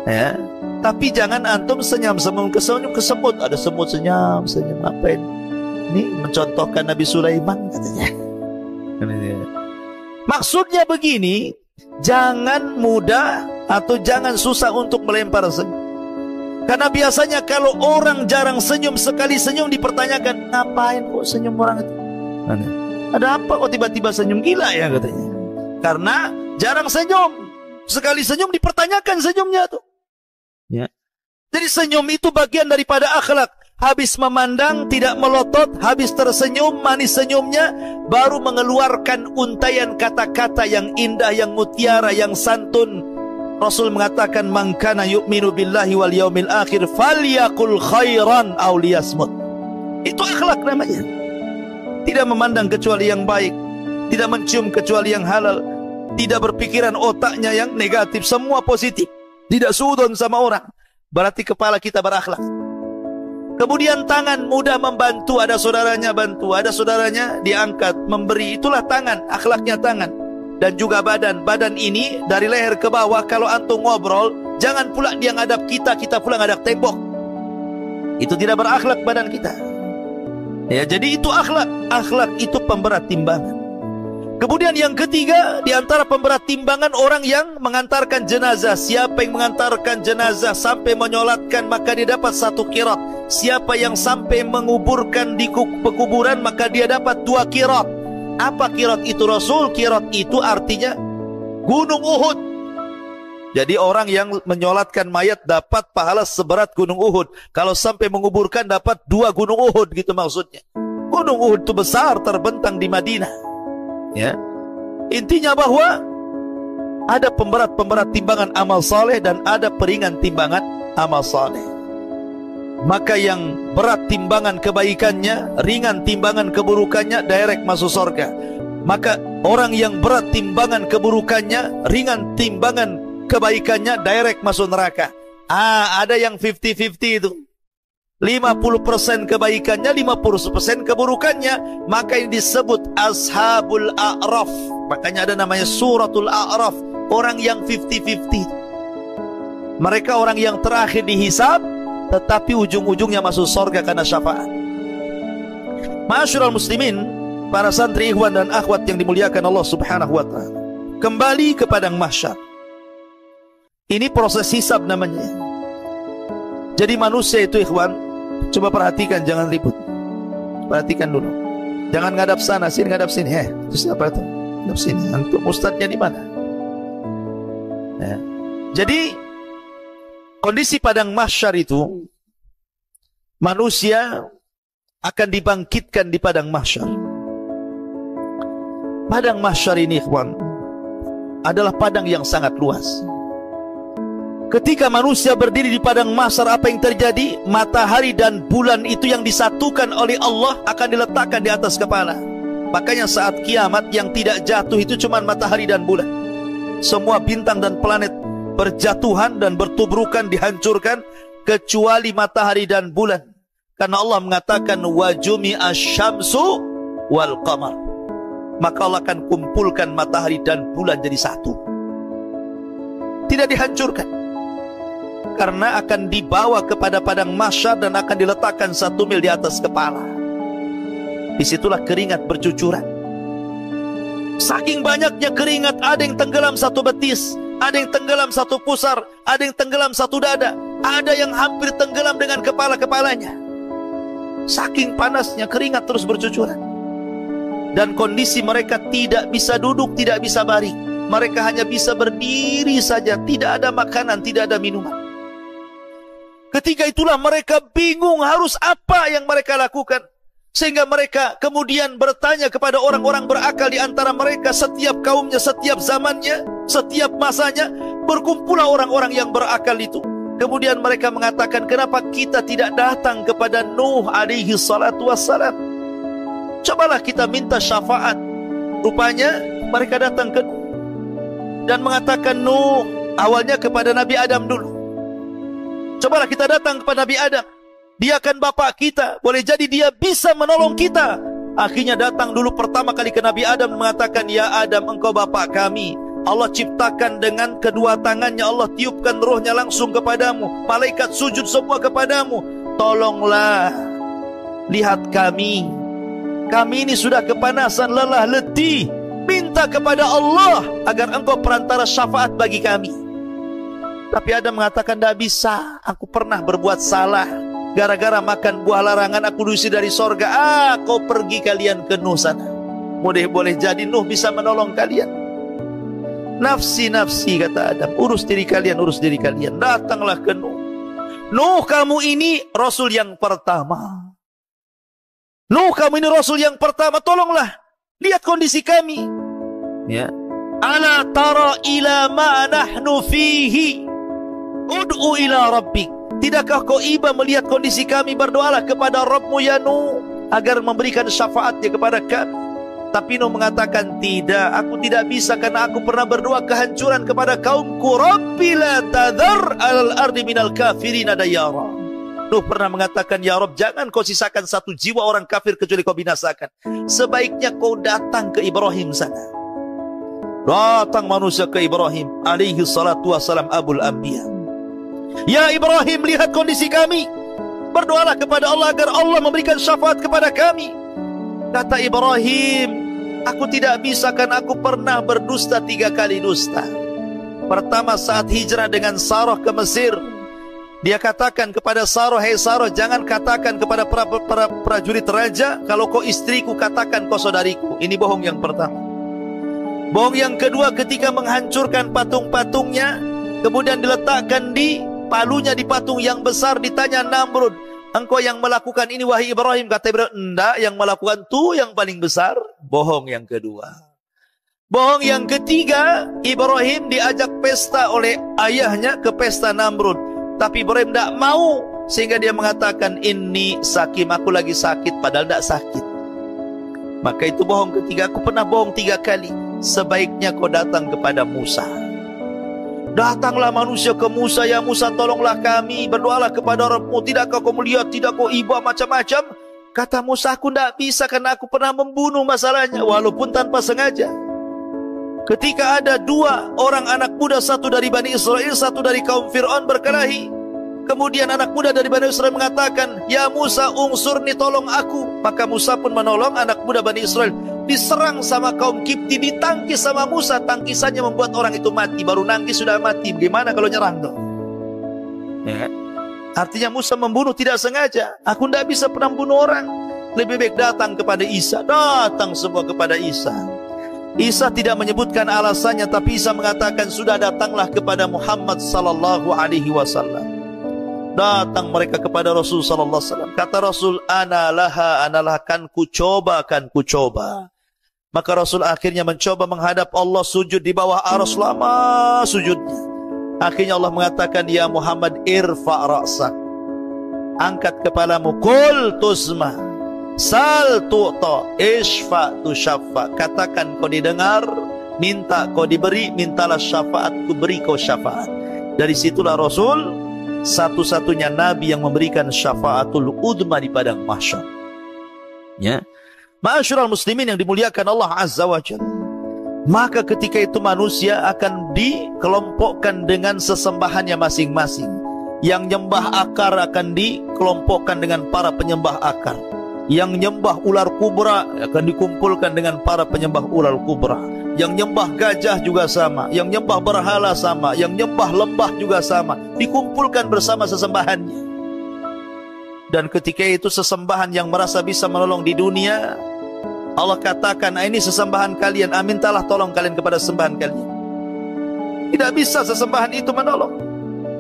Ya, tapi jangan antum senyum ke semut. Ada semut senyum apa ini? Ini mencontohkan Nabi Sulaiman katanya. Maksudnya begini, jangan mudah atau jangan susah untuk melempar senyum. Karena biasanya kalau orang jarang senyum, sekali senyum dipertanyakan, ngapain kok senyum orang itu? Ada apa kok tiba-tiba senyum, gila ya katanya. Karena jarang senyum, sekali senyum dipertanyakan senyumnya tuh. Ya. Jadi senyum itu bagian daripada akhlak. habis memandang tidak melotot, habis tersenyum, manis senyumnya, baru mengeluarkan untaian kata-kata yang indah, yang mutiara, yang santun. Rasul mengatakan, man kana yu'minu billahi wal yaumil akhir falyaqul khairan aw liyasmut. Itu akhlak namanya. Tidak memandang kecuali yang baik, tidak mencium kecuali yang halal, tidak berpikiran otaknya yang negatif, semua positif, tidak suudon sama orang. Berarti kepala kita berakhlak. Kemudian tangan mudah membantu, ada saudaranya bantu, ada saudaranya diangkat, memberi. Itulah tangan, akhlaknya tangan. Dan juga badan. Badan ini dari leher ke bawah, kalau antum ngobrol, jangan pula dia ngadap kita, kita pula ngadap tembok. Itu tidak berakhlak badan kita. Ya, jadi itu akhlak. Akhlak itu pemberat timbangan. Kemudian yang ketiga, di antara pemberat timbangan orang yang mengantarkan jenazah. Siapa yang mengantarkan jenazah sampai menyolatkan, maka dia dapat 1 qirat. Siapa yang sampai menguburkan di pekuburan, maka dia dapat 2 qirat. Apa qirat itu Rasul? Qirat itu artinya Gunung Uhud. Jadi orang yang menyolatkan mayat dapat pahala seberat Gunung Uhud. Kalau sampai menguburkan dapat 2 Gunung Uhud, gitu maksudnya. Gunung Uhud itu besar, terbentang di Madinah. Ya, intinya bahwa ada pemberat-pemberat timbangan amal saleh dan ada peringan timbangan amal saleh. Maka yang berat timbangan kebaikannya, ringan timbangan keburukannya, direct masuk surga. Maka orang yang berat timbangan keburukannya, ringan timbangan kebaikannya, direct masuk neraka. Ada yang 50-50 itu. 50% kebaikannya, 50% keburukannya. Maka yang disebut Ashabul A'raf. Makanya ada namanya Suratul A'raf. Orang yang 50-50. Mereka orang yang terakhir dihisab, tetapi ujung-ujungnya masuk surga karena syafaat. Ma'asyiral muslimin, para santri, ikhwan dan akhwat yang dimuliakan Allah subhanahu wa ta'ala, kembali ke padang mahsyar. Ini proses hisab namanya. Jadi manusia itu, ikhwan, coba perhatikan, jangan ribut. Perhatikan dulu. Jangan ngadap sana, sini, ngadap sini. Itu siapa itu? Ngadap sini. Antum ustadznya di mana? Ya. Jadi kondisi padang mahsyar itu, manusia akan dibangkitkan di padang mahsyar. Padang mahsyar ini, ikhwan, adalah padang yang sangat luas. Ketika manusia berdiri di padang mahsyar, apa yang terjadi? Matahari dan bulan itu yang disatukan oleh Allah akan diletakkan di atas kepala. Makanya saat kiamat yang tidak jatuh itu cuma matahari dan bulan. Semua bintang dan planet berjatuhan dan bertubrukan, dihancurkan, kecuali matahari dan bulan. Karena Allah mengatakan wajumi asyamsu wal qamar. Maka Allah akan kumpulkan matahari dan bulan jadi satu. Tidak dihancurkan. Karena akan dibawa kepada padang mahsyar dan akan diletakkan 1 mil di atas kepala. Disitulah keringat bercucuran. Saking banyaknya keringat, ada yang tenggelam 1 betis, ada yang tenggelam 1 pusar, ada yang tenggelam 1 dada, ada yang hampir tenggelam dengan kepala-kepalanya. Saking panasnya keringat terus bercucuran. Dan kondisi mereka tidak bisa duduk, tidak bisa baring. Mereka hanya bisa berdiri saja, tidak ada makanan, tidak ada minuman. Ketika itulah mereka bingung harus apa yang mereka lakukan. Sehingga mereka kemudian bertanya kepada orang-orang berakal di antara mereka. Setiap kaumnya, setiap zamannya, setiap masanya, berkumpullah orang-orang yang berakal itu. Kemudian mereka mengatakan, kenapa kita tidak datang kepada Nuh alaihi salatu wassalam? Cobalah kita minta syafaat. Rupanya mereka datang ke Nuh dan mengatakan, Nuh, awalnya kepada Nabi Adam dulu. Cobalah kita datang kepada Nabi Adam. Dia kan bapak kita, boleh jadi dia bisa menolong kita. Akhirnya datang dulu pertama kali ke Nabi Adam, mengatakan, ya Adam, engkau bapak kami. Allah ciptakan dengan kedua tangannya, Allah tiupkan rohnya langsung kepadamu. Malaikat sujud semua kepadamu. Tolonglah, lihat kami. Kami ini sudah kepanasan, lelah, letih. Minta kepada Allah agar engkau perantara syafaat bagi kami. Tapi Adam mengatakan, tidak bisa, aku pernah berbuat salah. Gara-gara makan buah larangan aku diusir dari sorga. Kau pergi kalian ke Nuh sana. Boleh jadi Nuh bisa menolong kalian. Nafsi, nafsi, kata Adam. Urus diri kalian, urus diri kalian. Datanglah ke Nuh. Nuh, kamu ini Rasul yang pertama. Nuh, kamu ini Rasul yang pertama. Tolonglah, lihat kondisi kami. Ya. Ala tara ila ma nahnu fihi. Ud'u ila rabbik. Tidakkah kau iba melihat kondisi kami? Berdoalah kepada Rabbmu ya Nuh, agar memberikan syafaatnya kepada kami. Tapi Nuh mengatakan, tidak, aku tidak bisa, karena aku pernah berdoa kehancuran kepada kaumku. Rabbi la tadhar alal ardi minal kafirin dayara. Nuh pernah mengatakan, ya Rabb, jangan kau sisakan satu jiwa orang kafir kecuali kau binasakan. Sebaiknya kau datang ke Ibrahim sana. Datang manusia ke Ibrahim alaihi salatu wassalam, abul anbiya. Ya Ibrahim, lihat kondisi kami. Berdoalah kepada Allah agar Allah memberikan syafaat kepada kami. Kata Ibrahim, aku tidak bisa, karena aku pernah berdusta 3 kali dusta. Pertama saat hijrah dengan Sarah ke Mesir. Dia katakan kepada Sarah, hei Sarah, jangan katakan kepada para prajurit raja, kalau kau istriku, katakan kau saudariku. Ini bohong yang pertama. Bohong yang kedua, ketika menghancurkan patung-patungnya, kemudian diletakkan di palunya di patung yang besar, ditanya Namrud, engkau yang melakukan ini wahai Ibrahim? Kata Ibrahim, enggak, yang melakukan itu yang paling besar. Bohong yang kedua. Bohong yang ketiga, Ibrahim diajak pesta oleh ayahnya ke pesta Namrud. Tapi Ibrahim tidak mau, sehingga dia mengatakan, ini sakim, aku lagi sakit, padahal tidak sakit. Maka itu bohong ketiga. Aku pernah bohong 3 kali. Sebaiknya kau datang kepada Musa. Datanglah manusia ke Musa, ya Musa, tolonglah kami, berdoalah kepada Rabbmu. Tidakkah kau melihat, tidak kau iba macam-macam? Kata Musa, aku tidak bisa, karena aku pernah membunuh masalahnya, walaupun tanpa sengaja. Ketika ada 2 orang anak muda, satu dari Bani Israel, satu dari kaum Fir'aun berkelahi. Kemudian anak muda dari Bani Israel mengatakan, ya Musa, ungsurni, tolong aku. Maka Musa pun menolong anak muda Bani Israel. Diserang sama kaum Kipti, ditangkis sama Musa. Tangkisannya membuat orang itu mati. Baru nangkis sudah mati. Bagaimana kalau nyerang tuh? Ya. Artinya Musa membunuh tidak sengaja. Aku tidak bisa pernah membunuh orang. Lebih baik datang kepada Isa. Datang semua kepada Isa. Isa tidak menyebutkan alasannya, tapi Isa mengatakan, sudah datanglah kepada Muhammad sallallahu alaihi wasallam. Datang mereka kepada Rasul sallallahu alaihi wasallam. Kata Rasul, analaha, kan ku coba. Maka Rasul akhirnya mencoba menghadap Allah, sujud di bawah arsy, lama sujudnya. Akhirnya Allah mengatakan, ya Muhammad, irfa' ra'sak, angkat kepalamu, qul tusma, sal tu'ta, ishfa' tushaffa, katakan kau didengar, minta kau diberi, mintalah syafaat, ku beri kau syafaat. Dari situlah Rasul satu-satunya Nabi yang memberikan syafaatul udma di padang mahsyar. Ya, ma'asyiral muslimin yang dimuliakan Allah Azza wa Jalla. Maka ketika itu manusia akan dikelompokkan dengan sesembahannya masing-masing. Yang nyembah akar akan dikelompokkan dengan para penyembah akar. Yang nyembah ular kubra akan dikumpulkan dengan para penyembah ular kubra. Yang nyembah gajah juga sama. Yang nyembah berhala sama. Yang nyembah lembah juga sama. Dikumpulkan bersama sesembahannya. Dan ketika itu sesembahan yang merasa bisa menolong di dunia, Allah katakan, ini sesembahan kalian, mintalah tolong kalian kepada sesembahan kalian. Tidak bisa sesembahan itu menolong,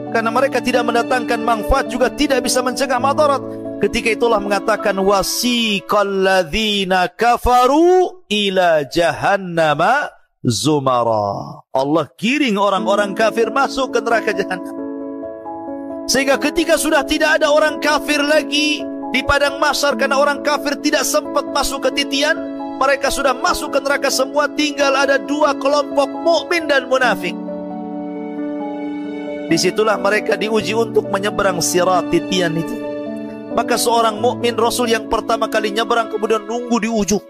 karena mereka tidak mendatangkan manfaat, juga tidak bisa mencegah madarat. Ketika itulah mengatakan, wasiqal ladzina kafaru ila jahannama zumara. Allah giring orang-orang kafir masuk ke neraka jahannam. Sehingga ketika sudah tidak ada orang kafir lagi di padang mahsyar, karena orang kafir tidak sempat masuk ke titian, mereka sudah masuk ke neraka semua. Tinggal ada 2 kelompok, mukmin dan munafik. Disitulah mereka diuji untuk menyeberang sirat, titian itu. Maka seorang mukmin, Rasul yang pertama kali nyeberang, kemudian nunggu di ujung.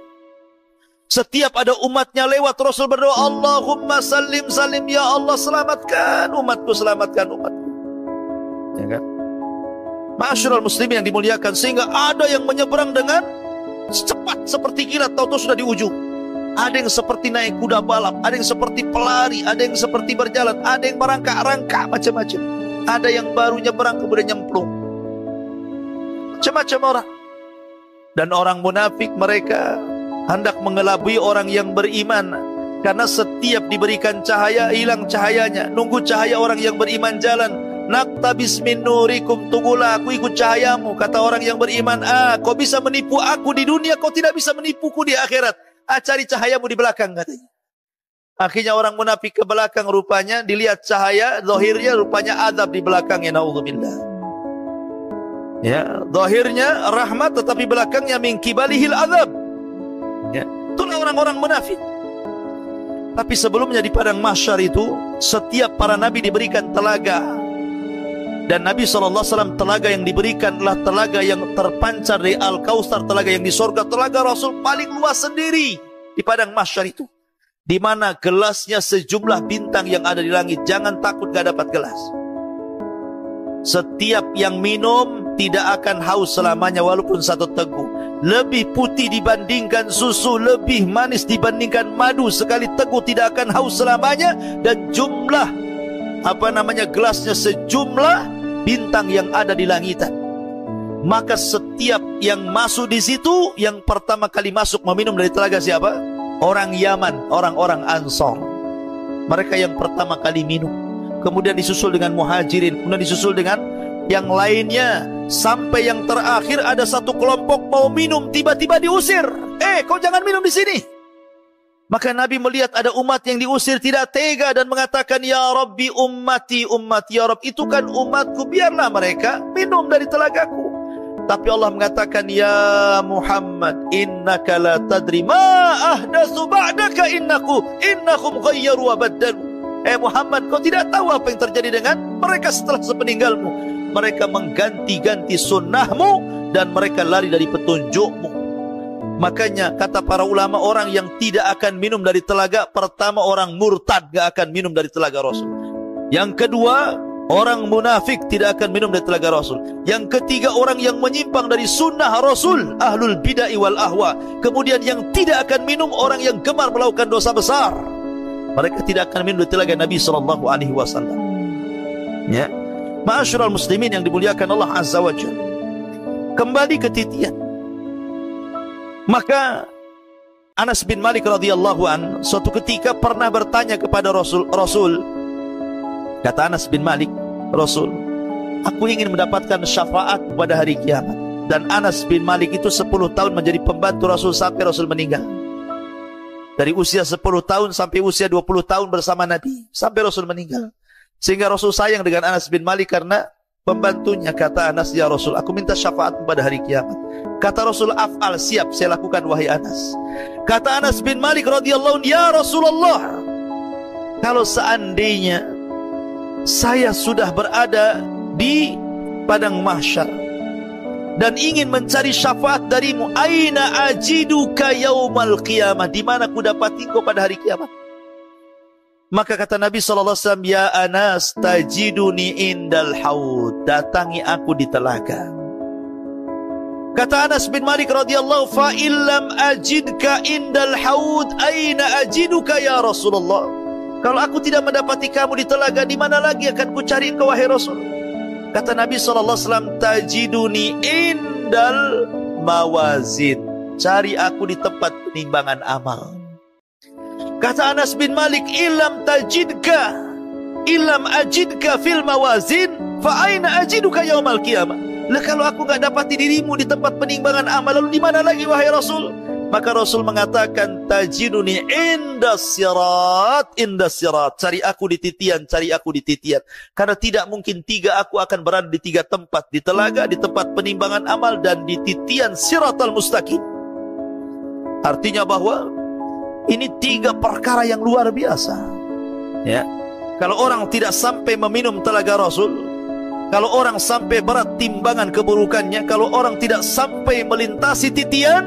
Setiap ada umatnya lewat, Rasul berdoa, Allahumma salim salim, ya Allah, selamatkan umatku, selamatkan umatku. Ya kan? Ma'asyiral muslimin yang dimuliakan, sehingga ada yang menyeberang dengan cepat seperti kilat, tahu-tahu sudah di ujung. Ada yang seperti naik kuda balap, ada yang seperti pelari, ada yang seperti berjalan, ada yang merangkak-rangkak, macam-macam. Ada yang baru nyeberang kemudian nyemplung. Macam-macam orang. Dan orang munafik, mereka hendak mengelabui orang yang beriman, karena setiap diberikan cahaya hilang cahayanya. Nunggu cahaya orang yang beriman jalan, Naktabis min nurikum, tunggulah aku ikut cahayamu. Kata orang yang beriman, kau bisa menipu aku di dunia, kau tidak bisa menipuku di akhirat. Cari cahayamu di belakang, katanya. Akhirnya orang munafik ke belakang, rupanya dilihat cahaya, zahirnya rupanya azab di belakangnya, naudzubillah. Ya, zahirnya rahmat tetapi belakangnya min kibalihil azab. Ya, itulah orang-orang munafik. Tapi sebelumnya di padang mahsyar itu, setiap para nabi diberikan telaga. Dan Nabi SAW telaga yang diberikan adalah telaga yang terpancar dari Al-Kautsar, telaga yang di sorga, telaga Rasul paling luas sendiri di padang mahsyar itu, di mana gelasnya sejumlah bintang yang ada di langit. Jangan takut gak dapat gelas. Setiap yang minum tidak akan haus selamanya walaupun satu teguk. Lebih putih dibandingkan susu, lebih manis dibandingkan madu. Sekali teguk tidak akan haus selamanya. Dan jumlah gelasnya sejumlah bintang yang ada di langitan. Maka setiap yang masuk di situ, yang pertama kali masuk meminum dari telaga siapa? Orang Yaman, orang-orang Ansor. Mereka yang pertama kali minum. Kemudian disusul dengan Muhajirin, kemudian disusul dengan yang lainnya, sampai yang terakhir ada satu kelompok mau minum, tiba-tiba diusir. Kau jangan minum di sini. Maka Nabi melihat ada umat yang diusir, tidak tega dan mengatakan, ya Rabbi ummati, ummati, ya Rabb, itu kan umatku, biarlah mereka minum dari telagaku. Tapi Allah mengatakan, ya Muhammad, innaka la tadri ma ahdatsu ba'daka, innahum ghayyaru wa baddalu. Muhammad, kau tidak tahu apa yang terjadi dengan mereka setelah sepeninggalmu. Mereka mengganti-ganti sunnahmu dan mereka lari dari petunjukmu. Makanya kata para ulama, orang yang tidak akan minum dari telaga, pertama orang murtad, gak akan minum dari telaga Rasul. Yang kedua, orang munafik tidak akan minum dari telaga Rasul. Yang ketiga, orang yang menyimpang dari sunnah Rasul, ahlul bid'ah wal ahwa. Kemudian yang tidak akan minum, orang yang gemar melakukan dosa besar. Mereka tidak akan minum dari telaga Nabi SAW. Ya, ma'asyiral muslimin yang dimuliakan Allah Azza wa Jalla. Kembali ke titian. Maka Anas bin Malik radhiyallahu an suatu ketika pernah bertanya kepada Rasul. Kata Anas bin Malik, Rasul, aku ingin mendapatkan syafaat pada hari kiamat. Dan Anas bin Malik itu 10 tahun menjadi pembantu Rasul sampai Rasul meninggal. Dari usia 10 tahun sampai usia 20 tahun bersama Nabi, sampai Rasul meninggal. Sehingga Rasul sayang dengan Anas bin Malik karena pembantunya. Kata Anas, ya Rasul, aku minta syafaat pada hari kiamat. Kata Rasul, af'al, siap, saya lakukan wahai Anas. Kata Anas bin Malik radhiyallahu anhu, ya Rasulullah, kalau seandainya saya sudah berada di padang mahsyar dan ingin mencari syafaat darimu, aina ajiduka yaumal qiyamah, di mana ku dapati engkau pada hari kiamat? Maka kata Nabi SAW, ya Anas, tajiduni indal haud, datangi aku di telaga. Kata Anas bin Malik radhiyallahu, fa illam ajidka indal haud, aina ajiduka ya Rasulullah? Kalau aku tidak mendapati kamu di telaga, di mana lagi akan ku cari engkau wahai Rasul? Kata Nabi SAW, tajiduni indal mawazin, cari aku di tempat penimbangan amal. Kata Anas bin Malik, ilam ajidka fil mawazin, fa aina ajiduka yaumal qiyamah? Lah kalau aku enggak dapati dirimu di tempat penimbangan amal, lalu di mana lagi wahai Rasul? Maka Rasul mengatakan, tajiduni indas sirat, cari aku di titian, cari aku di titian. Karena tidak mungkin tiga aku akan berada di tiga tempat, di telaga, di tempat penimbangan amal, dan di titian siratal mustaqim. Artinya bahwa ini tiga perkara yang luar biasa. Ya, kalau orang tidak sampai meminum telaga Rasul, kalau orang sampai berat timbangan keburukannya, kalau orang tidak sampai melintasi titian,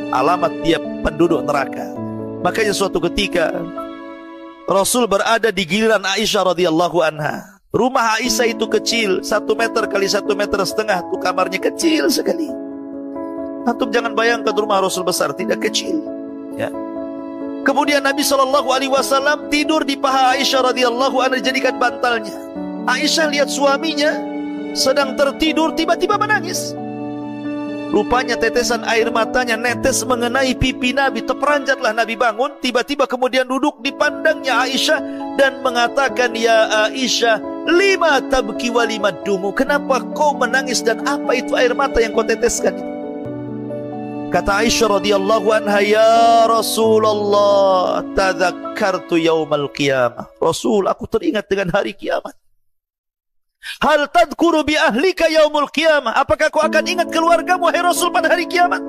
alamat dia penduduk neraka. Makanya suatu ketika Rasul berada di giliran Aisyah radhiyallahu anha. Rumah Aisyah itu kecil, 1 meter kali 1,5 meter, itu kamarnya kecil sekali. Antum jangan bayangkan rumah Rasul besar, tidak kecil. Ya. Kemudian Nabi SAW tidur di paha Aisyah radhiyallahu anha, dijadikan bantalnya. Aisyah lihat suaminya sedang tertidur, tiba-tiba menangis. Rupanya tetesan air matanya netes mengenai pipi Nabi. Terperanjatlah Nabi bangun, tiba-tiba kemudian duduk di pandangnya Aisyah dan mengatakan, ya Aisyah, Lima tabki wa lima dumu. Kenapa kau menangis dan apa itu air mata yang kau teteskan itu? Kata Aisyah radhiyallahu anha, ya Rasulullah, tadzakartu yaumal qiyamah. Rasul, aku teringat dengan hari kiamat. Hal tadhkuru bi ahlika yaumul qiyamah. Apakah kau akan ingat keluargamu, wahai Rasul, pada hari kiamat?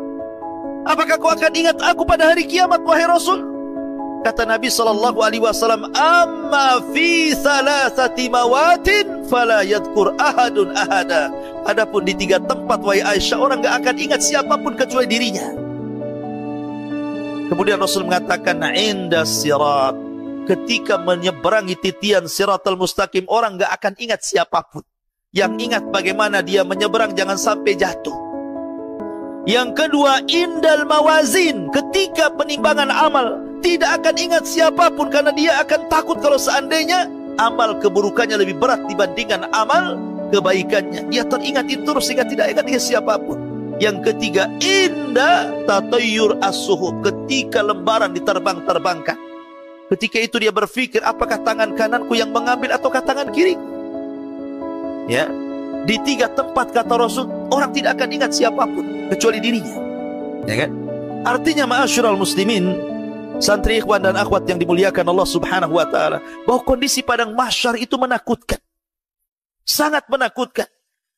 Apakah kau akan ingat aku pada hari kiamat, wahai Rasul? Kata Nabi SAW, amma fi thalathati mawatin fala yadhkur ahadun ahada. Adapun di 3 tempat, wahai Aisyah, orang gak akan ingat siapapun kecuali dirinya. Kemudian Rasul mengatakan, inda sirat, ketika menyeberangi titian siratal mustaqim, orang gak akan ingat siapapun. Yang ingat bagaimana dia menyeberang, jangan sampai jatuh. Yang kedua, indal mawazin, ketika penimbangan amal, tidak akan ingat siapapun karena dia akan takut kalau seandainya amal keburukannya lebih berat dibandingkan amal kebaikannya. Dia teringat itu terus sehingga tidak ingat siapapun. Yang ketiga, inda tatayyur as-suhuf, ketika lembaran diterbang-terbangkan. Ketika itu dia berpikir, apakah tangan kananku yang mengambil ataukah tangan kiri? Ya, di 3 tempat kata Rasul, orang tidak akan ingat siapapun kecuali dirinya. Ya kan? Artinya ma'asyiral muslimin, santri ikhwan dan akhwat yang dimuliakan Allah Subhanahu wa taala, bahwa kondisi padang mahsyar itu menakutkan. Sangat menakutkan.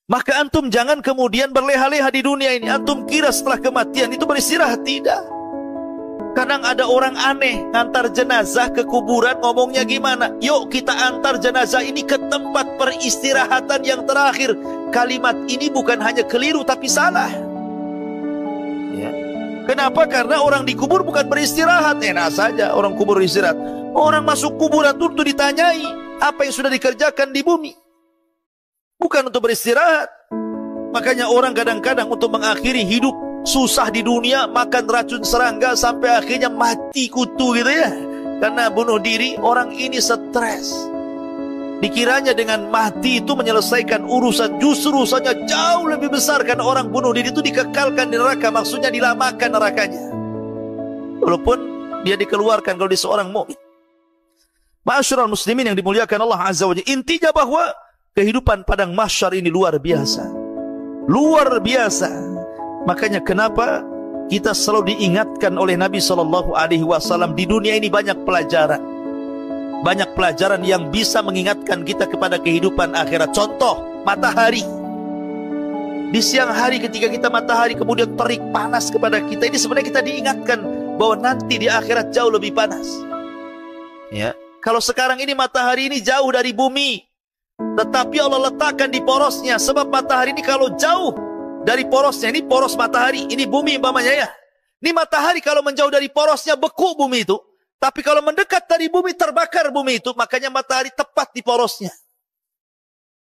Maka antum jangan kemudian berleha-leha di dunia ini. Antum kira setelah kematian itu beristirahat, tidak. Kadang ada orang aneh ngantar jenazah ke kuburan, ngomongnya gimana? Yuk kita antar jenazah ini ke tempat peristirahatan yang terakhir. Kalimat ini bukan hanya keliru tapi salah. Ya. Kenapa? Karena orang dikubur bukan beristirahat. Enak saja orang kubur istirahat. Orang masuk kuburan itu untuk ditanyai apa yang sudah dikerjakan di bumi, bukan untuk beristirahat. Makanya orang kadang-kadang untuk mengakhiri hidup susah di dunia, makan racun serangga sampai akhirnya mati kutu gitu ya. Karena bunuh diri, orang ini stres. Dikiranya dengan mati itu menyelesaikan urusan, justru urusannya jauh lebih besar. Karena orang bunuh diri itu dikekalkan di neraka, maksudnya dilamakan nerakanya. Walaupun dia dikeluarkan kalau dia seorang mukmin. Ma'asyiral muslimin yang dimuliakan Allah Azza wa Jalla, intinya bahwa kehidupan padang mahsyar ini luar biasa. Luar biasa. Makanya kenapa kita selalu diingatkan oleh Nabi SAW, di dunia ini banyak pelajaran. Banyak pelajaran yang bisa mengingatkan kita kepada kehidupan akhirat. Contoh, matahari. Di siang hari ketika kita matahari kemudian terik panas kepada kita, ini sebenarnya kita diingatkan bahwa nanti di akhirat jauh lebih panas. Ya, kalau sekarang ini matahari ini jauh dari bumi, tetapi Allah letakkan di porosnya. Sebab matahari ini kalau jauh dari porosnya, ini poros matahari, ini bumi umpamanya ya. Ini matahari kalau menjauh dari porosnya, beku bumi itu. Tapi kalau mendekat dari bumi, terbakar bumi itu. Makanya matahari tepat di porosnya.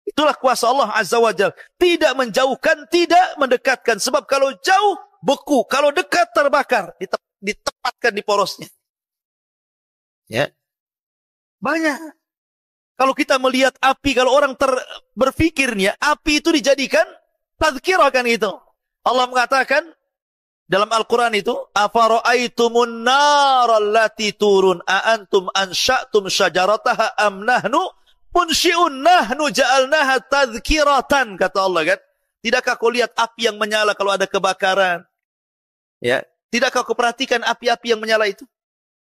Itulah kuasa Allah Azza wa Jalla. Tidak menjauhkan, tidak mendekatkan. Sebab kalau jauh, beku. Kalau dekat, terbakar. Ditempatkan di porosnya. Ya, banyak. Kalau kita melihat api, kalau orang berpikirnya, api itu dijadikan tazkirah kan itu. Allah mengatakan dalam Al-Quran itu, afara'aitumun naral lati turun a'antum ansya'tum syajarataha am nahnu munsyi'un nahnu ja'alnaha tazkiratan, kata Allah kan. Tidakkah kau lihat api yang menyala kalau ada kebakaran? Ya, tidakkah kau perhatikan api-api yang menyala itu?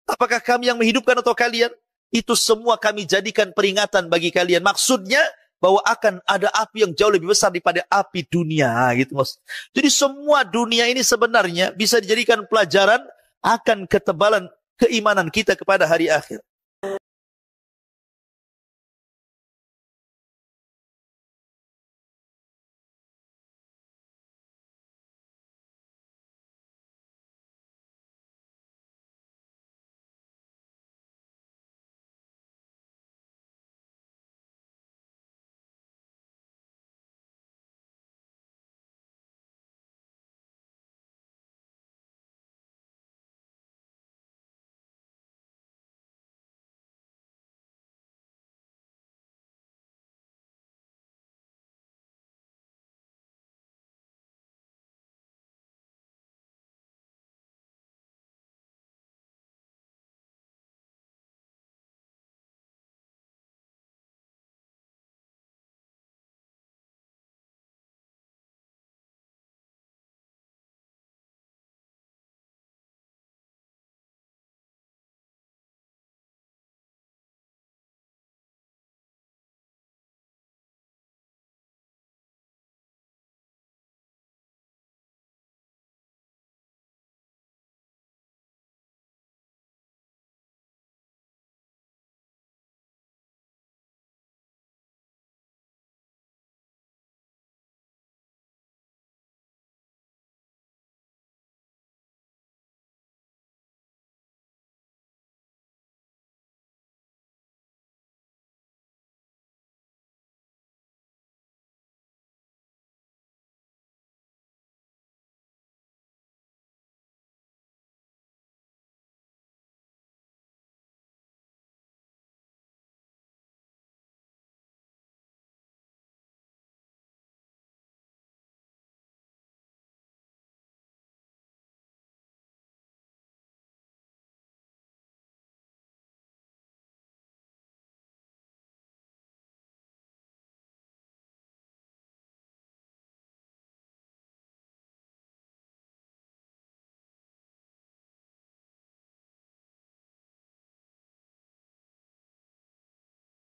Apakah kami yang menghidupkan atau kalian? Itu semua kami jadikan peringatan bagi kalian. Maksudnya bahwa akan ada api yang jauh lebih besar daripada api dunia gitu, Mas. Jadi semua dunia ini sebenarnya bisa dijadikan pelajaran akan ketebalan keimanan kita kepada hari akhir.